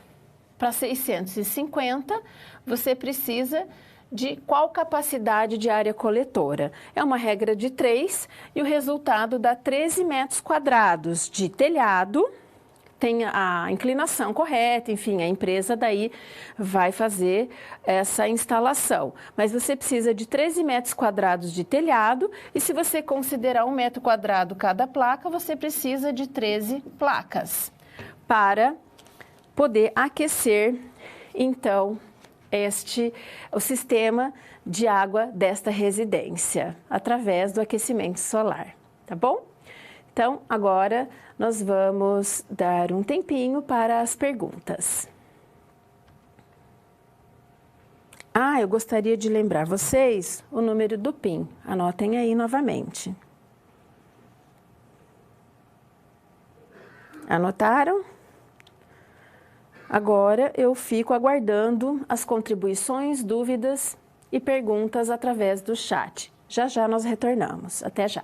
Para 650, você precisa de qual capacidade de área coletora? É uma regra de 3 e o resultado dá 13 metros quadrados de telhado. Tem a inclinação correta, enfim, a empresa daí vai fazer essa instalação. Mas você precisa de 13 metros quadrados de telhado e se você considerar 1 metro quadrado cada placa, você precisa de 13 placas para poder aquecer, então, o sistema de água desta residência, através do aquecimento solar, tá bom? Então, agora nós vamos dar um tempinho para as perguntas. Eu gostaria de lembrar vocês o número do PIN. Anotem aí novamente. Anotaram? Agora eu fico aguardando as contribuições, dúvidas e perguntas através do chat. Já já nós retornamos. Até já.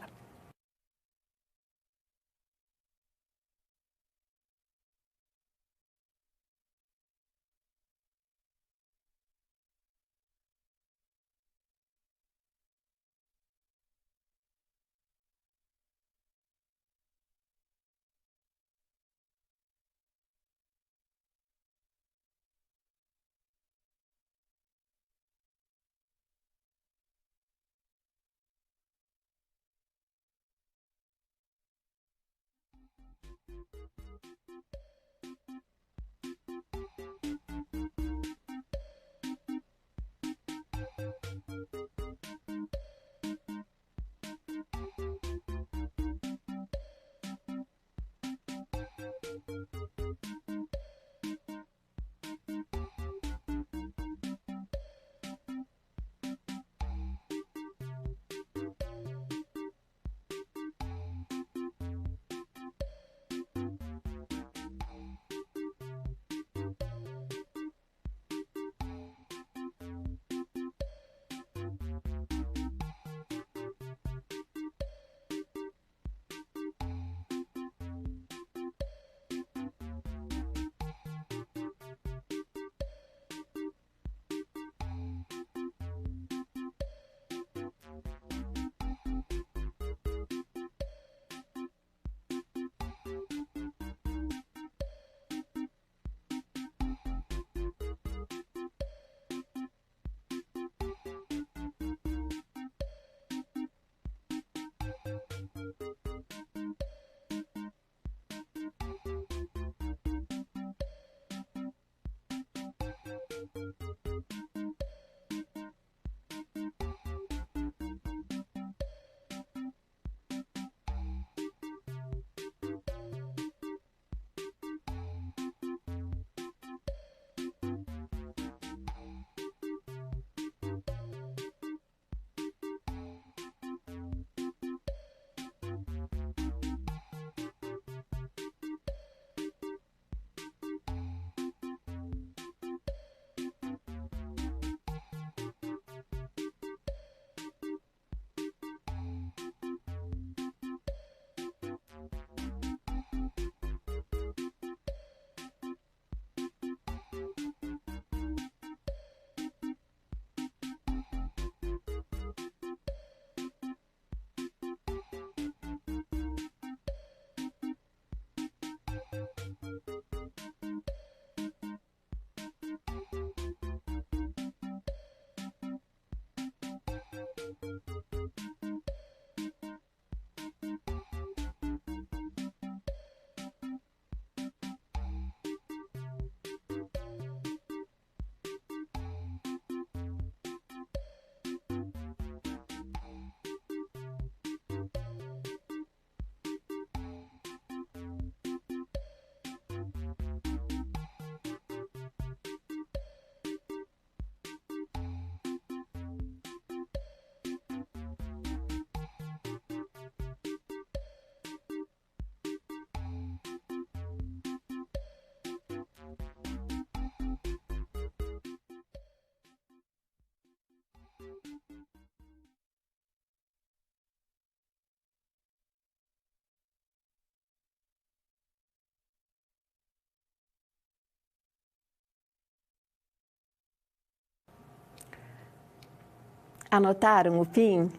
Anotaram o PIN?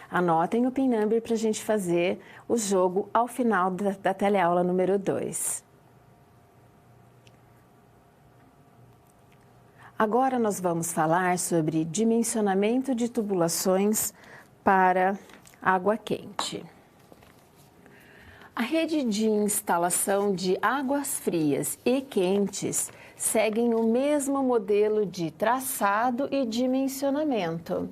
Anotem o PIN number para a gente fazer o jogo ao final da teleaula número 2. Agora nós vamos falar sobre dimensionamento de tubulações para água quente. A rede de instalação de águas frias e quentes seguem o mesmo modelo de traçado e dimensionamento.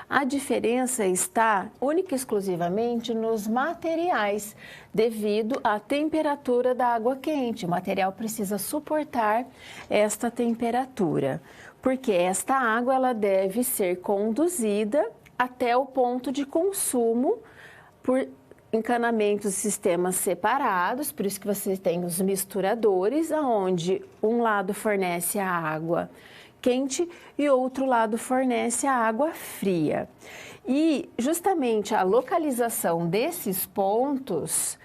A diferença está única e exclusivamente nos materiais, devido à temperatura da água quente. O material precisa suportar esta temperatura, porque esta água ela deve ser conduzida até o ponto de consumo por encanamentos e sistemas separados, por isso que você tem os misturadores, onde um lado fornece a água quente e outro lado fornece a água fria. E justamente a localização desses pontos,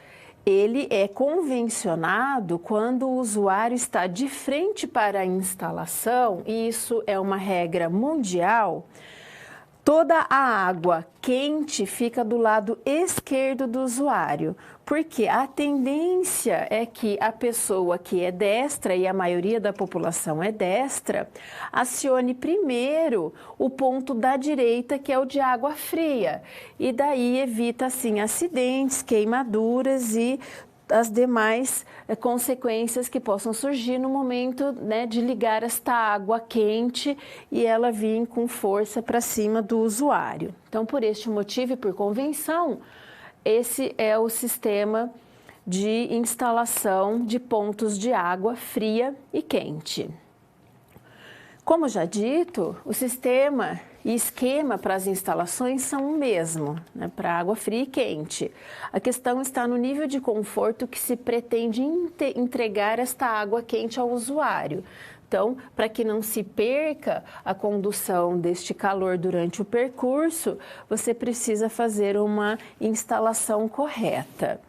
ele é convencionado quando o usuário está de frente para a instalação, e isso é uma regra mundial. Toda a água quente fica do lado esquerdo do usuário, porque a tendência é que a pessoa que é destra, e a maioria da população é destra, acione primeiro o ponto da direita, que é o de água fria, e daí evita, assim, acidentes, queimaduras e as demais consequências que possam surgir no momento, né, de ligar esta água quente e ela vir com força para cima do usuário. Então, por este motivo e por convenção, esse é o sistema de instalação de pontos de água fria e quente. Como já dito, o sistema e esquema para as instalações são o mesmo, né, para água fria e quente. A questão está no nível de conforto que se pretende entregar esta água quente ao usuário. Então, para que não se perca a condução deste calor durante o percurso, você precisa fazer uma instalação correta.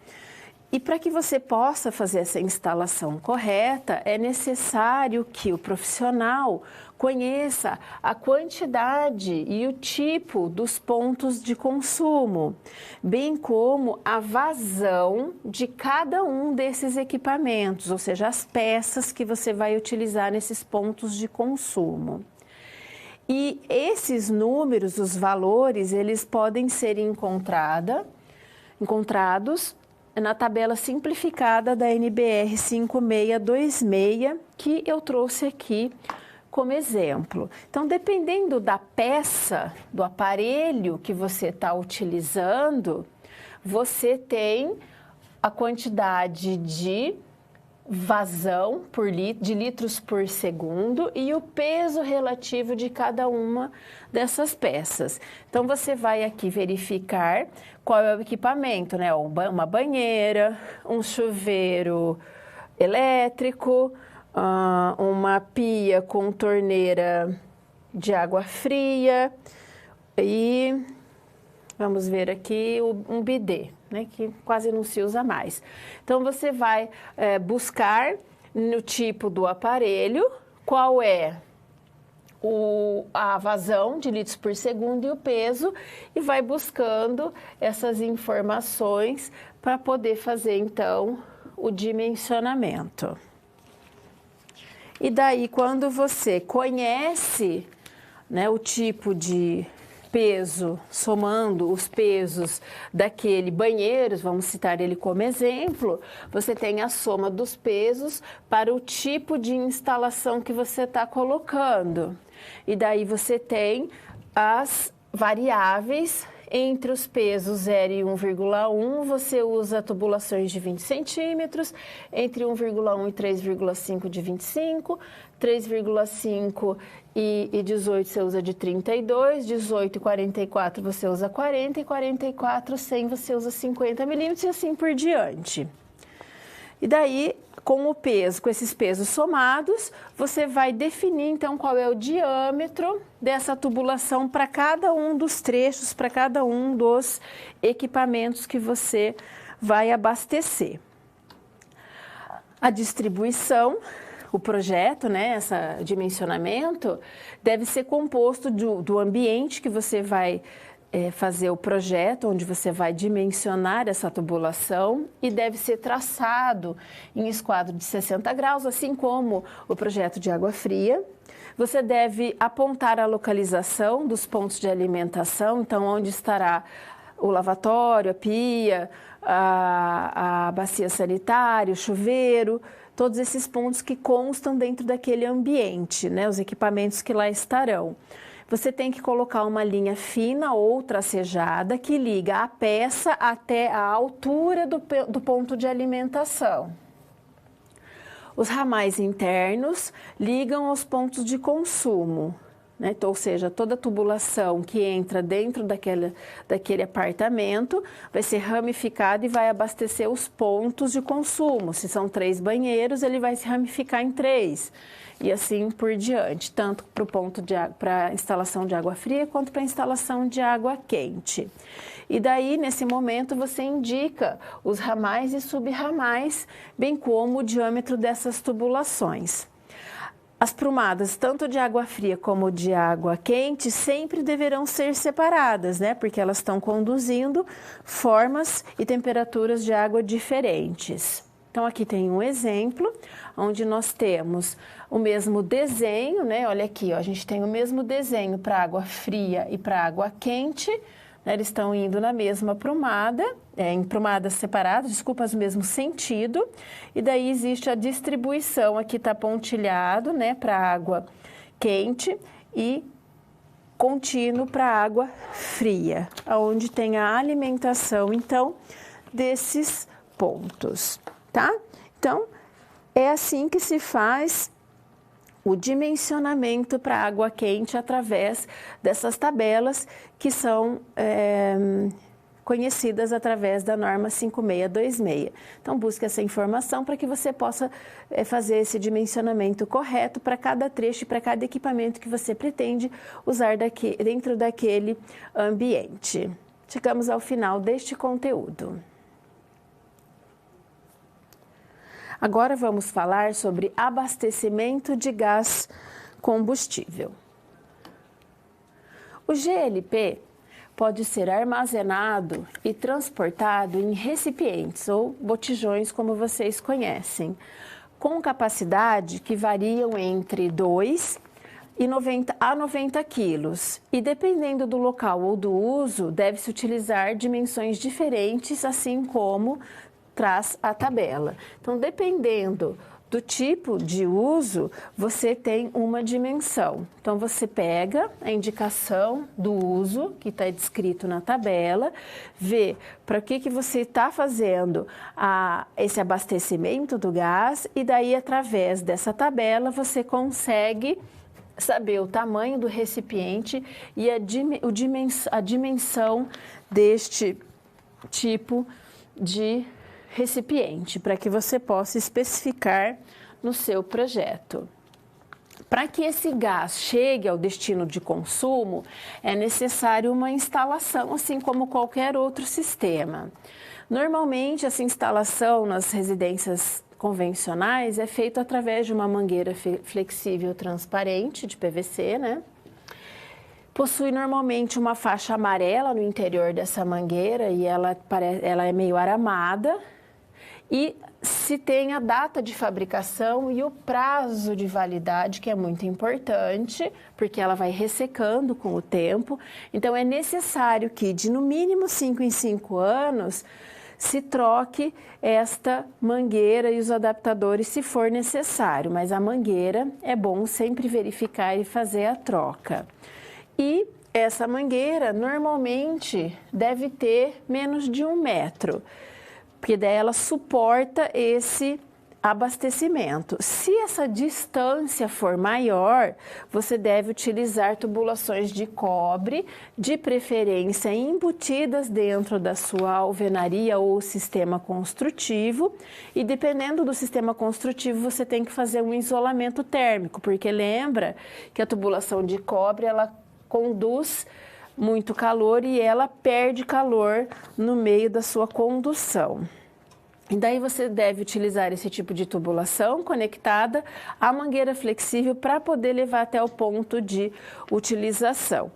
E para que você possa fazer essa instalação correta, é necessário que o profissional conheça a quantidade e o tipo dos pontos de consumo, bem como a vazão de cada um desses equipamentos, ou seja, as peças que você vai utilizar nesses pontos de consumo. E esses números, os valores, eles podem ser encontrados na tabela simplificada da NBR 5626, que eu trouxe aqui como exemplo. Então, dependendo da peça, do aparelho que você está utilizando, você tem a quantidade de vazão de litros por segundo e o peso relativo de cada uma dessas peças. Então, você vai aqui verificar qual é o equipamento, né? Uma banheira, um chuveiro elétrico, uma pia com torneira de água fria e vamos ver aqui um bidê, né, que quase não se usa mais. Então, você vai buscar no tipo do aparelho qual é a vazão de litros por segundo e o peso e vai buscando essas informações para poder fazer, então, o dimensionamento. E daí, quando você conhece, né, o tipo de peso, somando os pesos daquele banheiro, vamos citar ele como exemplo, você tem a soma dos pesos para o tipo de instalação que você está colocando. E daí você tem as variáveis. Entre os pesos 0 e 1,1, você usa tubulações de 20 centímetros, entre 1,1 e 3,5 de 25, 3,5 e 18 você usa de 32, 18 e 44 você usa 40, e 44, 100 você usa 50 milímetros e assim por diante. E daí, com o peso, com esses pesos somados, você vai definir, então, qual é o diâmetro dessa tubulação para cada um dos trechos, para cada um dos equipamentos que você vai abastecer. A distribuição, o projeto, né, esse dimensionamento, deve ser composto do ambiente que você vai fazer o projeto, onde você vai dimensionar essa tubulação, e deve ser traçado em esquadro de 60 graus, assim como o projeto de água fria. Você deve apontar a localização dos pontos de alimentação, então onde estará o lavatório, a pia, a bacia sanitária, o chuveiro, todos esses pontos que constam dentro daquele ambiente, né, os equipamentos que lá estarão. Você tem que colocar uma linha fina ou tracejada que liga a peça até a altura do ponto de alimentação. Os ramais internos ligam aos pontos de consumo, né? Então, ou seja, toda a tubulação que entra dentro daquele apartamento vai ser ramificada e vai abastecer os pontos de consumo. Se são 3 banheiros, ele vai se ramificar em 3. E assim por diante, tanto para a instalação de água fria quanto para a instalação de água quente. E daí, nesse momento, você indica os ramais e subramais, bem como o diâmetro dessas tubulações. As prumadas, tanto de água fria como de água quente, sempre deverão ser separadas, né? Porque elas estão conduzindo formas e temperaturas de água diferentes. Então, aqui tem um exemplo, onde nós temos o mesmo desenho, né? Olha aqui, ó, a gente tem o mesmo desenho para água fria e para água quente, né? Eles estão indo na mesma prumada, em prumadas separadas, desculpa, no mesmo sentido. E daí existe a distribuição, aqui está pontilhado, né? Para água quente e contínuo para água fria, onde tem a alimentação, então, desses pontos. Tá? Então, é assim que se faz o dimensionamento para água quente através dessas tabelas que são conhecidas através da norma 5626. Então, busque essa informação para que você possa fazer esse dimensionamento correto para cada trecho e para cada equipamento que você pretende usar dentro daquele ambiente. Chegamos ao final deste conteúdo. Agora vamos falar sobre abastecimento de gás combustível. O GLP pode ser armazenado e transportado em recipientes ou botijões, como vocês conhecem, com capacidade que variam entre 2 a 90 quilos. E dependendo do local ou do uso, deve-se utilizar dimensões diferentes, assim como traz a tabela. Então, dependendo do tipo de uso, você tem uma dimensão. Então, você pega a indicação do uso que está descrito na tabela, vê para que você está fazendo esse abastecimento do gás e daí, através dessa tabela, você consegue saber o tamanho do recipiente e a dimensão deste tipo de recipiente, para que você possa especificar no seu projeto. Para que esse gás chegue ao destino de consumo, é necessário uma instalação, assim como qualquer outro sistema. Normalmente, essa instalação nas residências convencionais é feita através de uma mangueira flexível transparente de PVC, né? Possui normalmente uma faixa amarela no interior dessa mangueira e ela é meio aramada. E se tem a data de fabricação e o prazo de validade, que é muito importante, porque ela vai ressecando com o tempo. Então, é necessário que, de no mínimo 5 em 5 anos, se troque esta mangueira e os adaptadores, se for necessário. Mas a mangueira é bom sempre verificar e fazer a troca. E essa mangueira, normalmente, deve ter menos de 1 metro. Porque daí ela suporta esse abastecimento. Se essa distância for maior, você deve utilizar tubulações de cobre, de preferência embutidas dentro da sua alvenaria ou sistema construtivo. E dependendo do sistema construtivo, você tem que fazer um isolamento térmico, porque lembra que a tubulação de cobre, ela conduz muito calor e ela perde calor no meio da sua condução. E daí você deve utilizar esse tipo de tubulação conectada à mangueira flexível para poder levar até o ponto de utilização.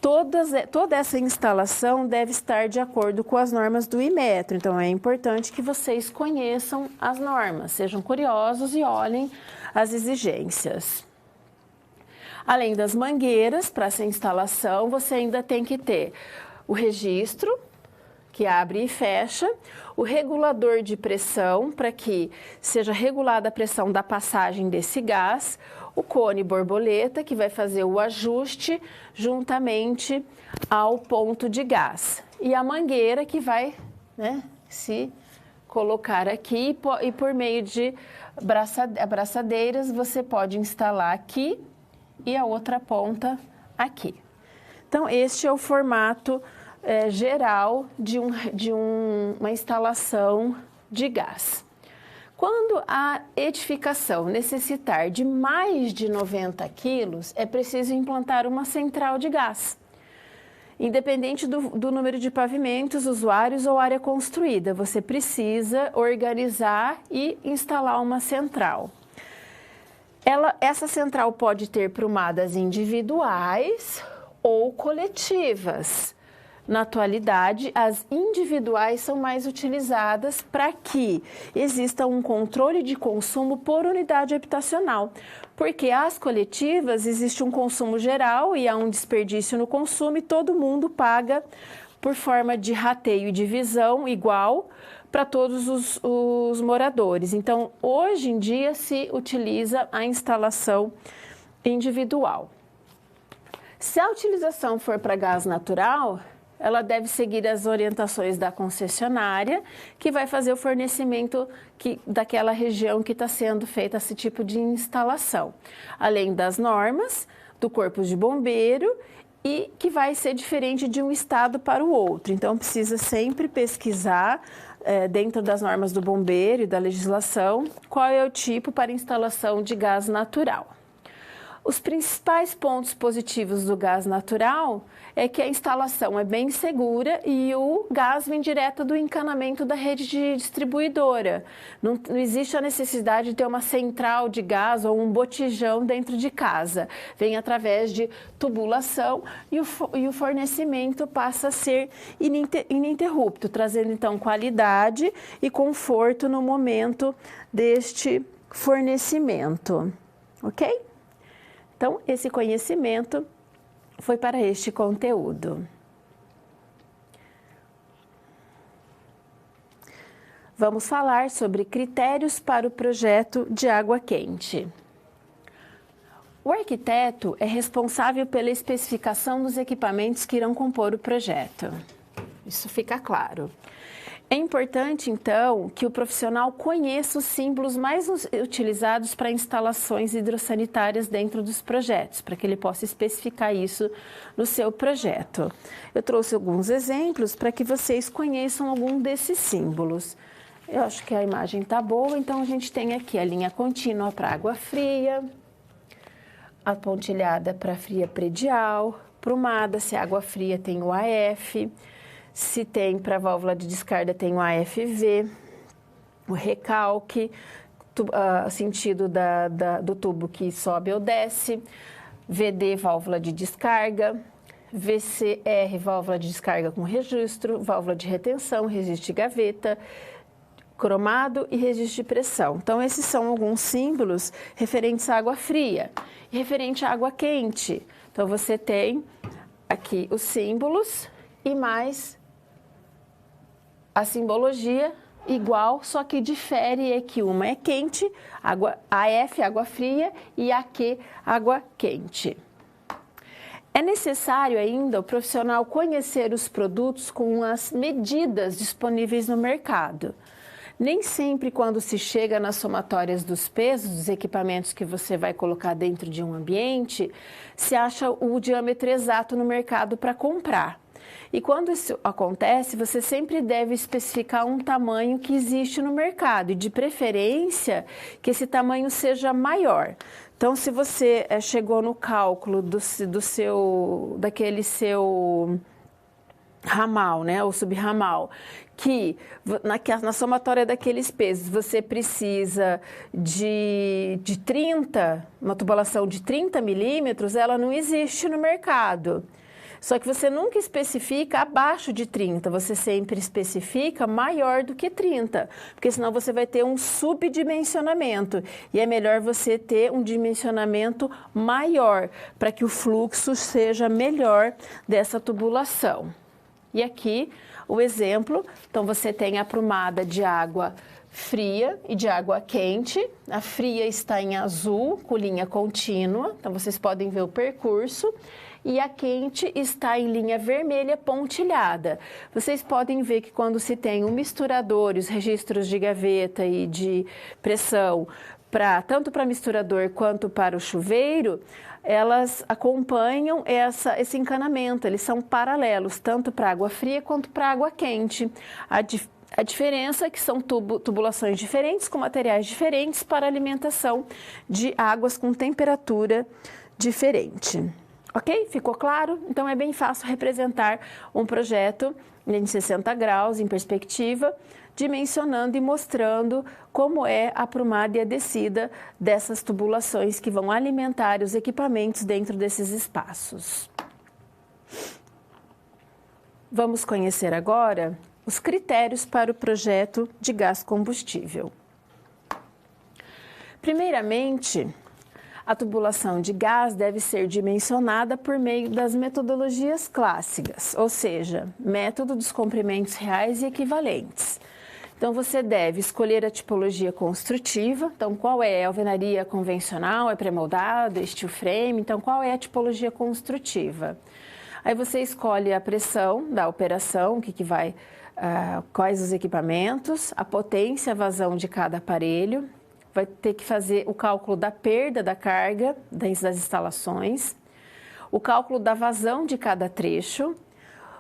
Toda essa instalação deve estar de acordo com as normas do Inmetro, então é importante que vocês conheçam as normas, sejam curiosos e olhem as exigências. Além das mangueiras, para essa instalação, você ainda tem que ter o registro, que abre e fecha, o regulador de pressão, para que seja regulada a pressão da passagem desse gás, o cone borboleta, que vai fazer o ajuste juntamente ao ponto de gás. E a mangueira, que vai, né, se colocar aqui e por meio de braçadeiras, você pode instalar aqui e a outra ponta aqui. Então, este é o formato geral de uma instalação de gás. Quando a edificação necessitar de mais de 90 quilos, é preciso implantar uma central de gás. Independente do número de pavimentos, usuários ou área construída, você precisa organizar e instalar uma central. Essa central pode ter prumadas individuais ou coletivas. Na atualidade, as individuais são mais utilizadas para que exista um controle de consumo por unidade habitacional, porque as coletivas existe um consumo geral e há um desperdício no consumo e todo mundo paga por forma de rateio e divisão igual para todos os moradores. Então, hoje em dia se utiliza a instalação individual. Se a utilização for para gás natural, ela deve seguir as orientações da concessionária, que vai fazer o fornecimento daquela região que está sendo feita esse tipo de instalação, além das normas do Corpo de Bombeiro e que vai ser diferente de um estado para o outro. Então, precisa sempre pesquisar dentro das normas do bombeiro e da legislação qual é o tipo para instalação de gás natural. Os principais pontos positivos do gás natural é que a instalação é bem segura e o gás vem direto do encanamento da rede de distribuidora. Não existe a necessidade de ter uma central de gás ou um botijão dentro de casa. Vem através de tubulação e o fornecimento passa a ser ininterrupto, trazendo então qualidade e conforto no momento deste fornecimento. Ok? Então, esse conhecimento foi para este conteúdo. Vamos falar sobre critérios para o projeto de água quente. O arquiteto é responsável pela especificação dos equipamentos que irão compor o projeto. Isso fica claro. É importante, então, que o profissional conheça os símbolos mais utilizados para instalações hidrossanitárias dentro dos projetos, para que ele possa especificar isso no seu projeto. Eu trouxe alguns exemplos para que vocês conheçam algum desses símbolos. Eu acho que a imagem está boa, então a gente tem aqui a linha contínua para água fria, a pontilhada para fria predial, prumada, se a água fria tem o AF, se tem para válvula de descarga tem o AFV, o recalque, sentido do tubo que sobe ou desce, VD, válvula de descarga, VCR, válvula de descarga com registro, válvula de retenção, registro de gaveta, cromado e registro de pressão. Então, esses são alguns símbolos referentes à água fria. E referente à água quente, então você tem aqui os símbolos e mais a simbologia igual, só que difere é que uma é quente, AF, água fria, e AQ, água quente. É necessário ainda o profissional conhecer os produtos com as medidas disponíveis no mercado. Nem sempre quando se chega nas somatórias dos pesos dos equipamentos que você vai colocar dentro de um ambiente, se acha o diâmetro exato no mercado para comprar. E quando isso acontece, você sempre deve especificar um tamanho que existe no mercado e, de preferência, que esse tamanho seja maior. Então, se você chegou no cálculo daquele seu ramal, né, ou subramal, que na somatória daqueles pesos você precisa de 30, uma tubulação de 30 milímetros, ela não existe no mercado. Só que você nunca especifica abaixo de 30, você sempre especifica maior do que 30, porque senão você vai ter um subdimensionamento. E é melhor você ter um dimensionamento maior, para que o fluxo seja melhor dessa tubulação. E aqui o exemplo, então você tem a aprumada de água fria e de água quente. A fria está em azul, com linha contínua, então vocês podem ver o percurso. E a quente está em linha vermelha pontilhada. Vocês podem ver que quando se tem um misturador, os registros de gaveta e de pressão, tanto para misturador quanto para o chuveiro, elas acompanham esse encanamento, eles são paralelos, tanto para água fria quanto para água quente. A diferença é que são tubulações diferentes, com materiais diferentes para alimentação de águas com temperatura diferente. Ok? Ficou claro? Então é bem fácil representar um projeto em 60 graus, em perspectiva, dimensionando e mostrando como é a aprumada e a descida dessas tubulações que vão alimentar os equipamentos dentro desses espaços. Vamos conhecer agora os critérios para o projeto de gás combustível. Primeiramente, a tubulação de gás deve ser dimensionada por meio das metodologias clássicas, ou seja, método dos comprimentos reais e equivalentes. Então, você deve escolher a tipologia construtiva. Então, qual é? Alvenaria convencional, é pré-moldado, é steel frame. Então, qual é a tipologia construtiva? Aí você escolhe a pressão da operação, quais os equipamentos, a potência, a vazão de cada aparelho. Vai ter que fazer o cálculo da perda da carga das instalações, o cálculo da vazão de cada trecho,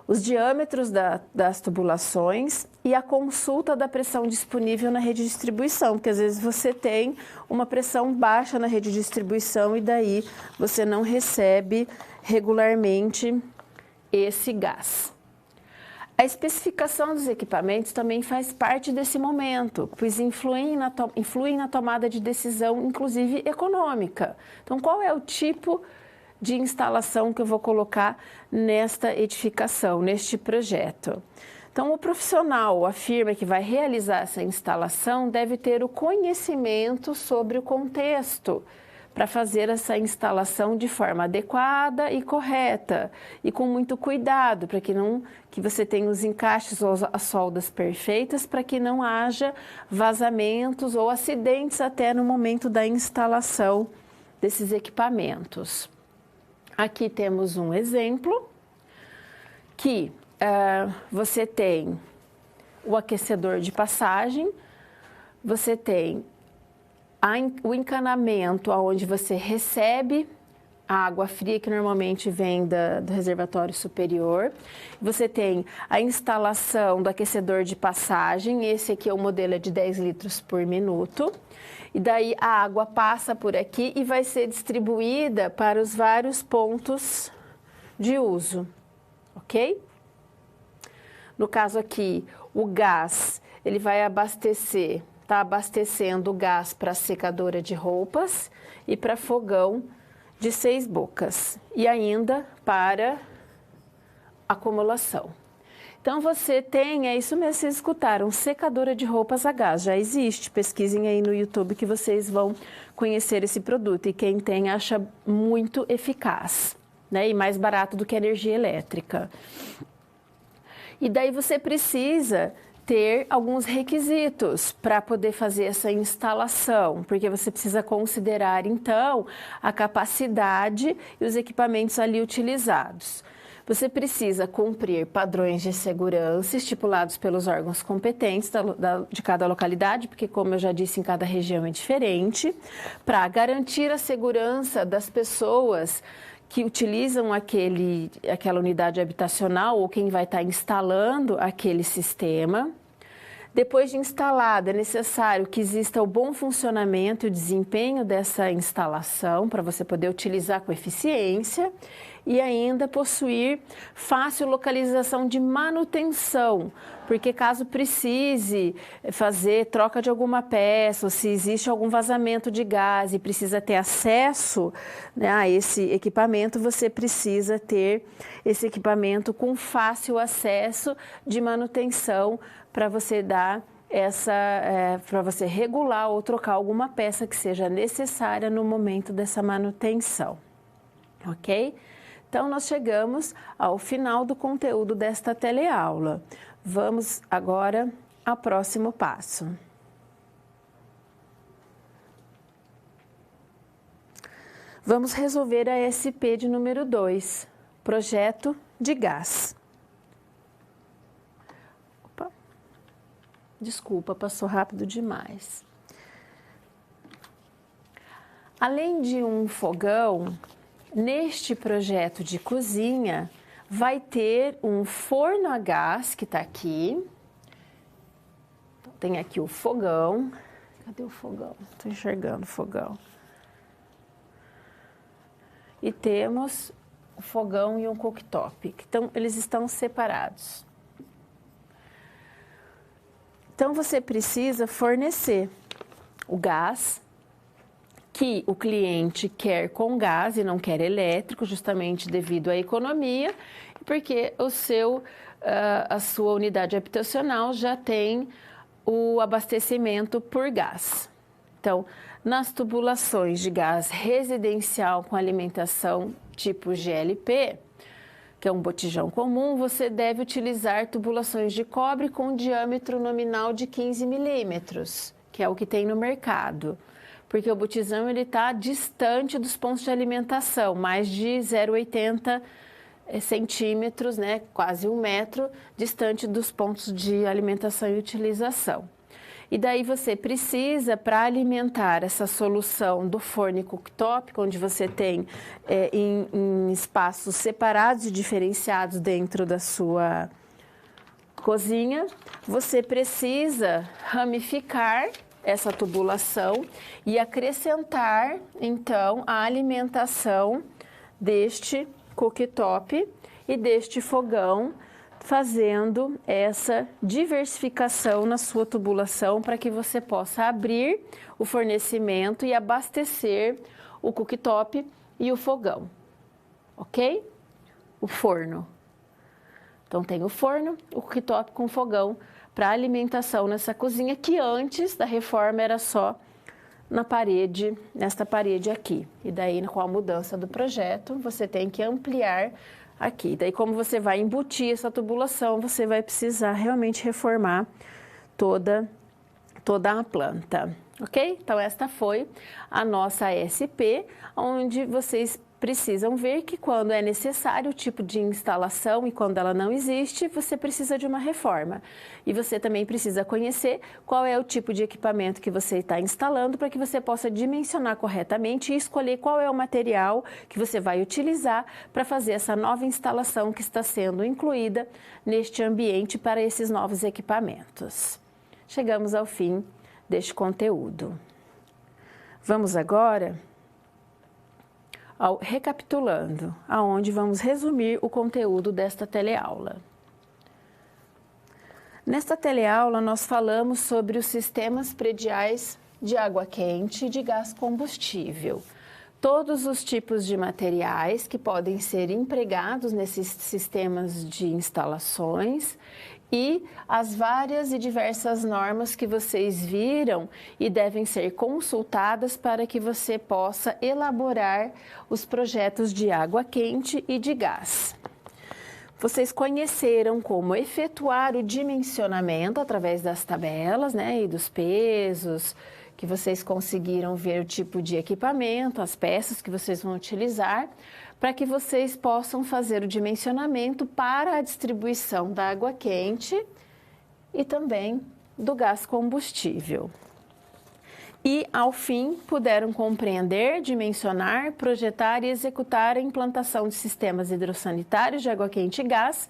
os diâmetros das tubulações e a consulta da pressão disponível na rede de distribuição, porque às vezes você tem uma pressão baixa na rede de distribuição e daí você não recebe regularmente esse gás. A especificação dos equipamentos também faz parte desse momento, pois influem na tomada de decisão, inclusive econômica. Então, qual é o tipo de instalação que eu vou colocar nesta edificação, neste projeto? Então, o profissional, a firma que vai realizar essa instalação, deve ter o conhecimento sobre o contexto, para fazer essa instalação de forma adequada e correta e com muito cuidado, para que você tenha os encaixes ou as soldas perfeitas, para que não haja vazamentos ou acidentes até no momento da instalação desses equipamentos. Aqui temos um exemplo que você tem o aquecedor de passagem, você tem o encanamento onde você recebe a água fria, que normalmente vem do reservatório superior. Você tem a instalação do aquecedor de passagem, esse aqui é o modelo de 10 litros por minuto. E daí a água passa por aqui e vai ser distribuída para os vários pontos de uso, ok? No caso aqui, o gás, ele vai abastecer. Está abastecendo o gás para secadora de roupas e para fogão de 6 bocas e ainda para acumulação. Então, você tem, é isso mesmo, vocês escutaram, secadora de roupas a gás, já existe, pesquisem aí no YouTube que vocês vão conhecer esse produto e quem tem acha muito eficaz, né, e mais barato do que a energia elétrica. E daí você precisa ter alguns requisitos para poder fazer essa instalação, porque você precisa considerar, então, a capacidade e os equipamentos ali utilizados. Você precisa cumprir padrões de segurança estipulados pelos órgãos competentes de cada localidade, porque, como eu já disse, em cada região é diferente, para garantir a segurança das pessoas que utilizam aquela unidade habitacional ou quem vai estar instalando aquele sistema. Depois de instalada, é necessário que exista o bom funcionamento e o desempenho dessa instalação para você poder utilizar com eficiência. e ainda possuir fácil localização de manutenção, porque caso precise fazer troca de alguma peça, ou se existe algum vazamento de gás e precisa ter acesso, né, a esse equipamento, você precisa ter esse equipamento com fácil acesso de manutenção para você dar para você regular ou trocar alguma peça que seja necessária no momento dessa manutenção, ok? Então, nós chegamos ao final do conteúdo desta teleaula. Vamos agora ao próximo passo. Vamos resolver a SP de número 2, projeto de gás. Desculpa, passou rápido demais. Além de um fogão, neste projeto de cozinha, vai ter um forno a gás, que está aqui. Então, tem aqui o fogão. Cadê o fogão? Estou enxergando o fogão. E temos o fogão e um cooktop. Então, eles estão separados. Então, você precisa fornecer o gás, que o cliente quer com gás e não quer elétrico, justamente devido à economia, porque a sua unidade habitacional já tem o abastecimento por gás. Então, nas tubulações de gás residencial com alimentação tipo GLP, que é um botijão comum, você deve utilizar tubulações de cobre com diâmetro nominal de 15 milímetros, que é o que tem no mercado. Porque o botijão está distante dos pontos de alimentação, mais de 0,80 centímetros, né, quase 1 metro, distante dos pontos de alimentação e utilização. E daí você precisa, para alimentar essa solução do forno e cooktop, onde você tem em espaços separados e diferenciados dentro da sua cozinha, você precisa ramificar essa tubulação e acrescentar, então, a alimentação deste cooktop e deste fogão, fazendo essa diversificação na sua tubulação para que você possa abrir o fornecimento e abastecer o cooktop e o fogão, ok? O forno. Então, tem o forno, o cooktop com fogão para alimentação nessa cozinha, que antes da reforma era só na parede, nesta parede aqui. E daí, com a mudança do projeto, você tem que ampliar aqui. Daí, como você vai embutir essa tubulação, você vai precisar realmente reformar toda a planta, ok? Então, esta foi a nossa SP, onde vocês precisam ver que quando é necessário o tipo de instalação e quando ela não existe, você precisa de uma reforma. E você também precisa conhecer qual é o tipo de equipamento que você está instalando para que você possa dimensionar corretamente e escolher qual é o material que você vai utilizar para fazer essa nova instalação que está sendo incluída neste ambiente para esses novos equipamentos. Chegamos ao fim deste conteúdo. Vamos agora recapitulando, aonde vamos resumir o conteúdo desta teleaula. Nesta teleaula, nós falamos sobre os sistemas prediais de água quente e de gás combustível. Todos os tipos de materiais que podem ser empregados nesses sistemas de instalações e as várias e diversas normas que vocês viram e devem ser consultadas para que você possa elaborar os projetos de água quente e de gás. Vocês conheceram como efetuar o dimensionamento através das tabelas, né, e dos pesos, que vocês conseguiram ver o tipo de equipamento, as peças que vocês vão utilizar, para que vocês possam fazer o dimensionamento para a distribuição da água quente e também do gás combustível. E, ao fim, puderam compreender, dimensionar, projetar e executar a implantação de sistemas hidrossanitários de água quente e gás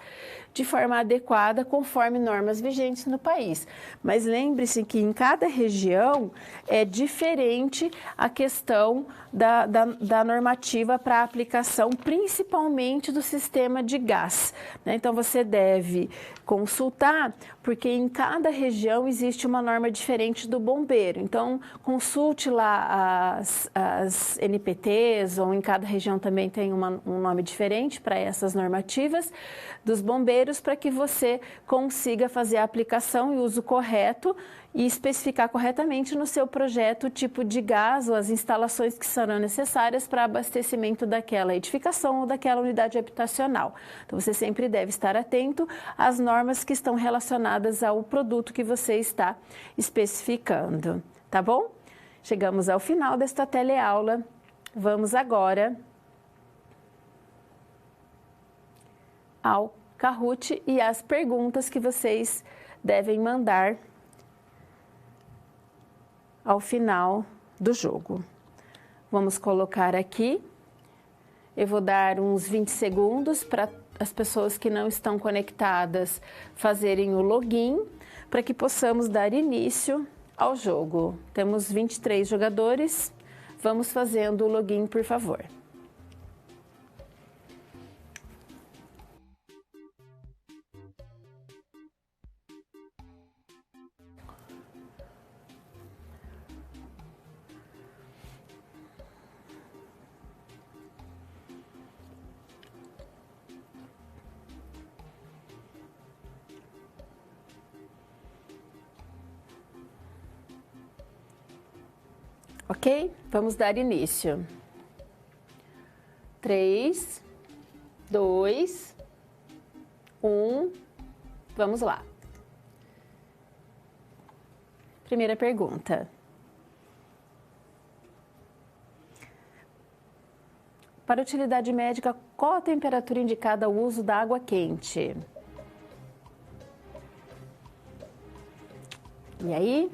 de forma adequada conforme normas vigentes no país. Mas lembre-se que em cada região é diferente a questão da normativa para a aplicação, principalmente do sistema de gás, né? Então, você deve consultar, porque em cada região existe uma norma diferente do bombeiro. Então, consulte lá as NPTs, ou em cada região também tem um nome diferente para essas normativas dos bombeiros, para que você consiga fazer a aplicação e uso correto e especificar corretamente no seu projeto o tipo de gás ou as instalações que serão necessárias para abastecimento daquela edificação ou daquela unidade habitacional. Então, você sempre deve estar atento às normas que estão relacionadas ao produto que você está especificando, tá bom? Chegamos ao final desta teleaula. Vamos agora ao Kahoot e as perguntas que vocês devem mandar ao final do jogo. Vamos colocar aqui, eu vou dar uns 20 segundos para as pessoas que não estão conectadas fazerem o login, para que possamos dar início ao jogo. Temos 23 jogadores, vamos fazendo o login, por favor. Ok? Vamos dar início. 3, 2, 1, vamos lá. Primeira pergunta. Para utilidade médica, qual a temperatura indicada ao uso da água quente? E aí?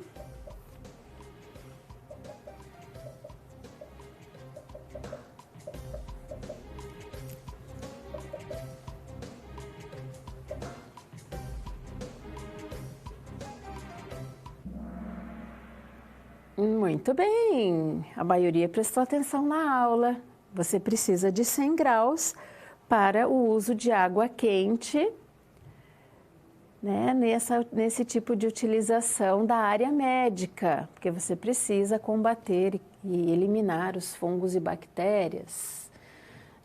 Muito bem, a maioria prestou atenção na aula. Você precisa de 100 graus para o uso de água quente, né, nesse tipo de utilização da área médica, porque você precisa combater e eliminar os fungos e bactérias,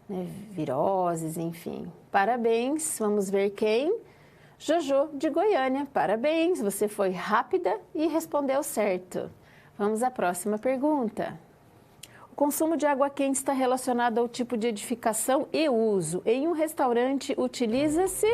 né, viroses, enfim. Parabéns, vamos ver quem? Jojo, de Goiânia, parabéns, você foi rápida e respondeu certo. Vamos à próxima pergunta. O consumo de água quente está relacionado ao tipo de edificação e uso. Em um restaurante, utiliza-se...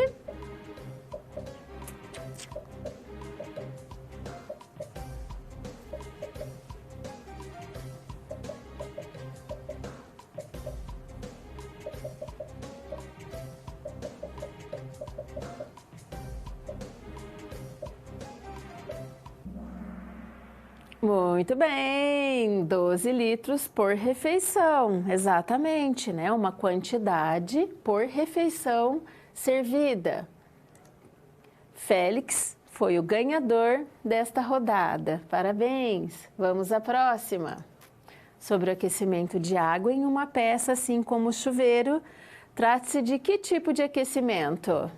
Muito bem, 12 litros por refeição, exatamente, né? Uma quantidade por refeição servida. Félix foi o ganhador desta rodada, parabéns. Vamos à próxima. Sobre o aquecimento de água em uma peça, assim como o chuveiro, trata-se de que tipo de aquecimento?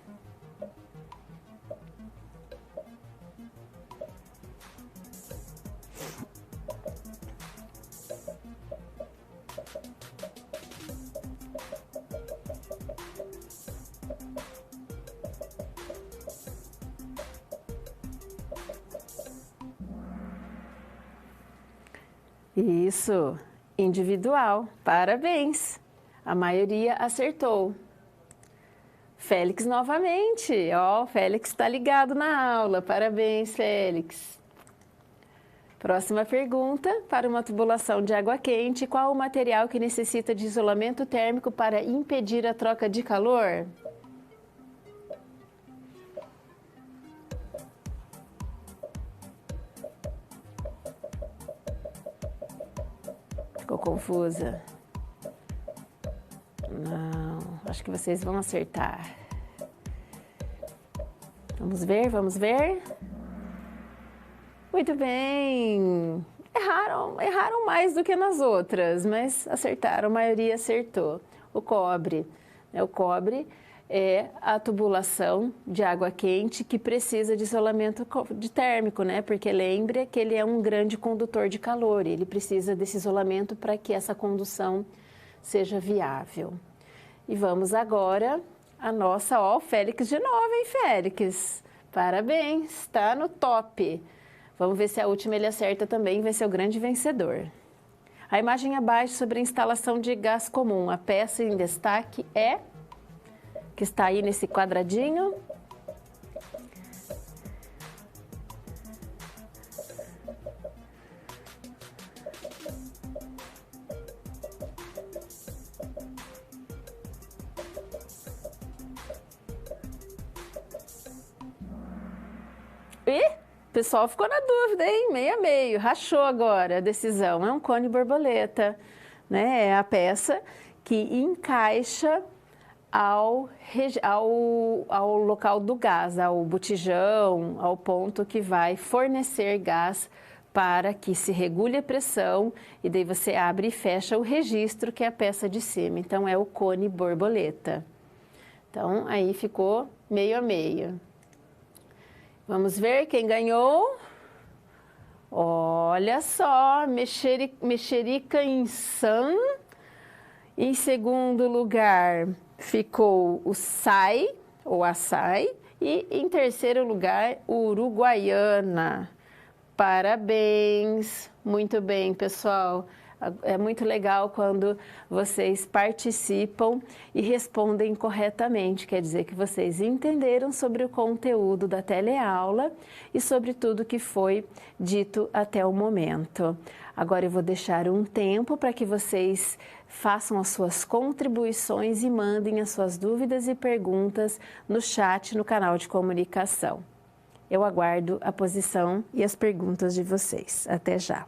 Isso, individual. Parabéns! A maioria acertou. Félix novamente. Ó, o Félix está ligado na aula. Parabéns, Félix. Próxima pergunta. Para uma tubulação de água quente, qual o material que necessita de isolamento térmico para impedir a troca de calor? Ficou confusa? Não, acho que vocês vão acertar. Vamos ver, vamos ver. Muito bem. Erraram mais do que nas outras, mas acertaram, a maioria acertou. O cobre. O cobre é a tubulação de água quente que precisa de isolamento de térmico, né? Porque lembra que ele é um grande condutor de calor, ele precisa desse isolamento para que essa condução seja viável. E vamos agora a nossa, ó, o Félix de novo, hein, Félix? Parabéns, está no top. Vamos ver se a última ele acerta também, vai ser o grande vencedor. A imagem abaixo sobre a instalação de gás comum. A peça em destaque é, que está aí nesse quadradinho. E o pessoal ficou na dúvida, hein? Meio a meio, rachou agora a decisão. É um cone borboleta, né? É a peça que encaixa ao local do gás, ao botijão, ao ponto que vai fornecer gás para que se regule a pressão e daí você abre e fecha o registro, que é a peça de cima. Então, é o cone borboleta. Então, aí ficou meio a meio. Vamos ver quem ganhou. Olha só, Mexerica Insan. Em segundo lugar ficou o Sai, ou Açaí. E em terceiro lugar, Uruguaiana. Parabéns! Muito bem, pessoal. É muito legal quando vocês participam e respondem corretamente. Quer dizer que vocês entenderam sobre o conteúdo da teleaula e sobre tudo que foi dito até o momento. Agora eu vou deixar um tempo para que vocês façam as suas contribuições e mandem as suas dúvidas e perguntas no chat no canal de comunicação. Eu aguardo a posição e as perguntas de vocês. Até já!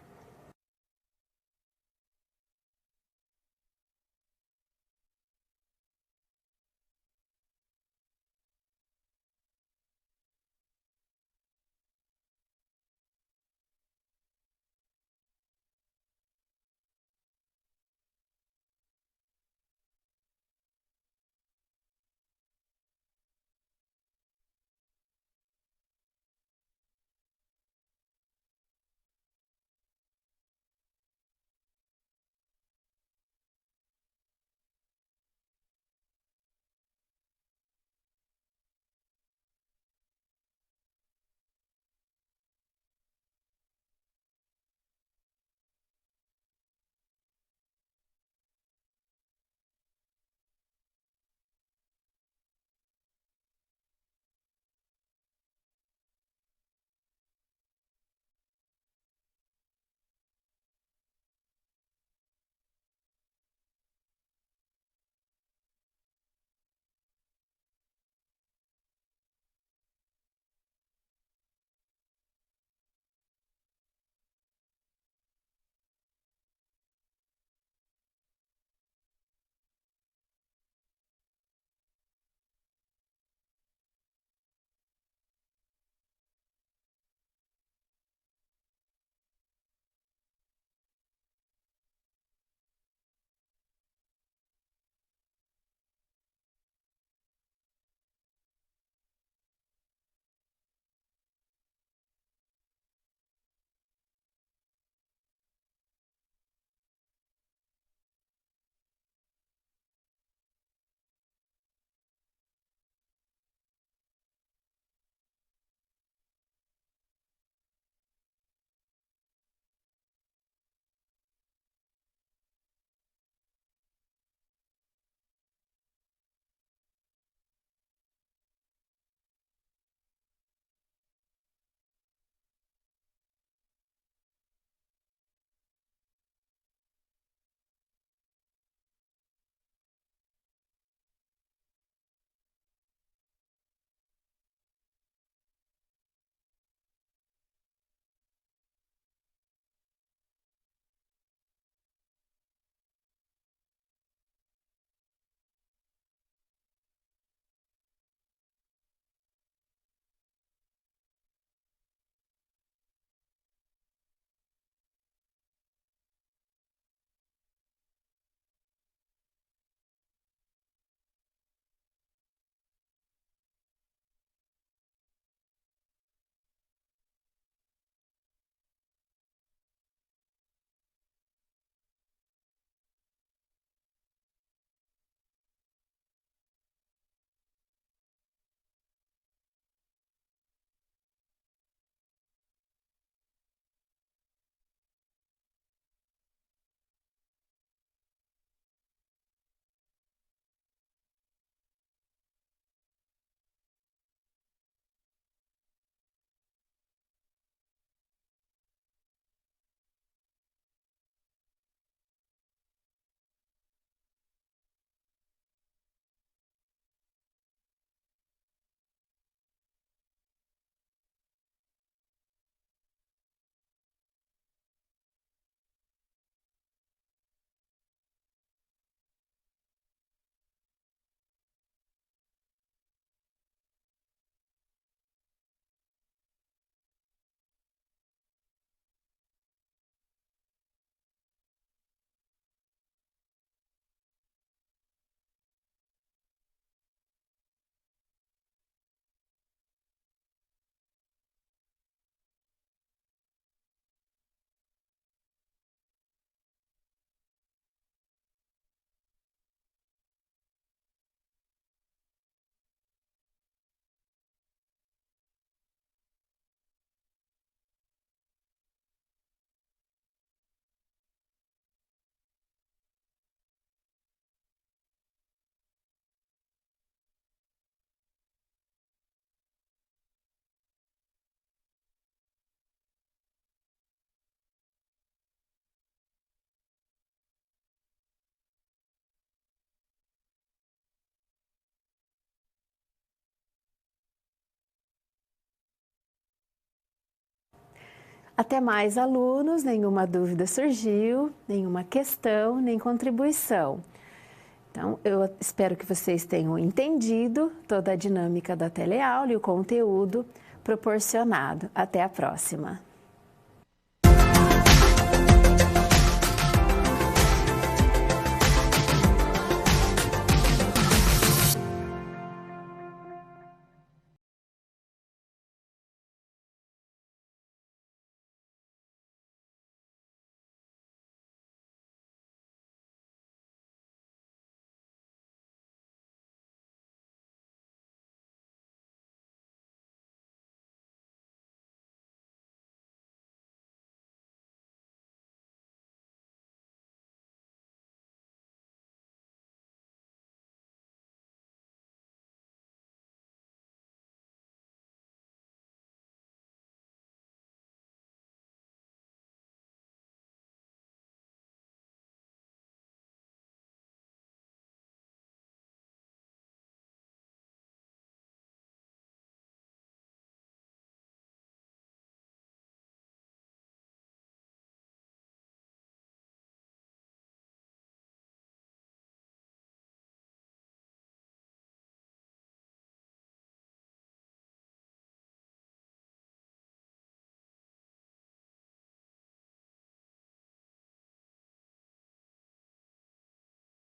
Até mais, alunos. Nenhuma dúvida surgiu, nenhuma questão, nem contribuição. Então, eu espero que vocês tenham entendido toda a dinâmica da teleaula e o conteúdo proporcionado. Até a próxima!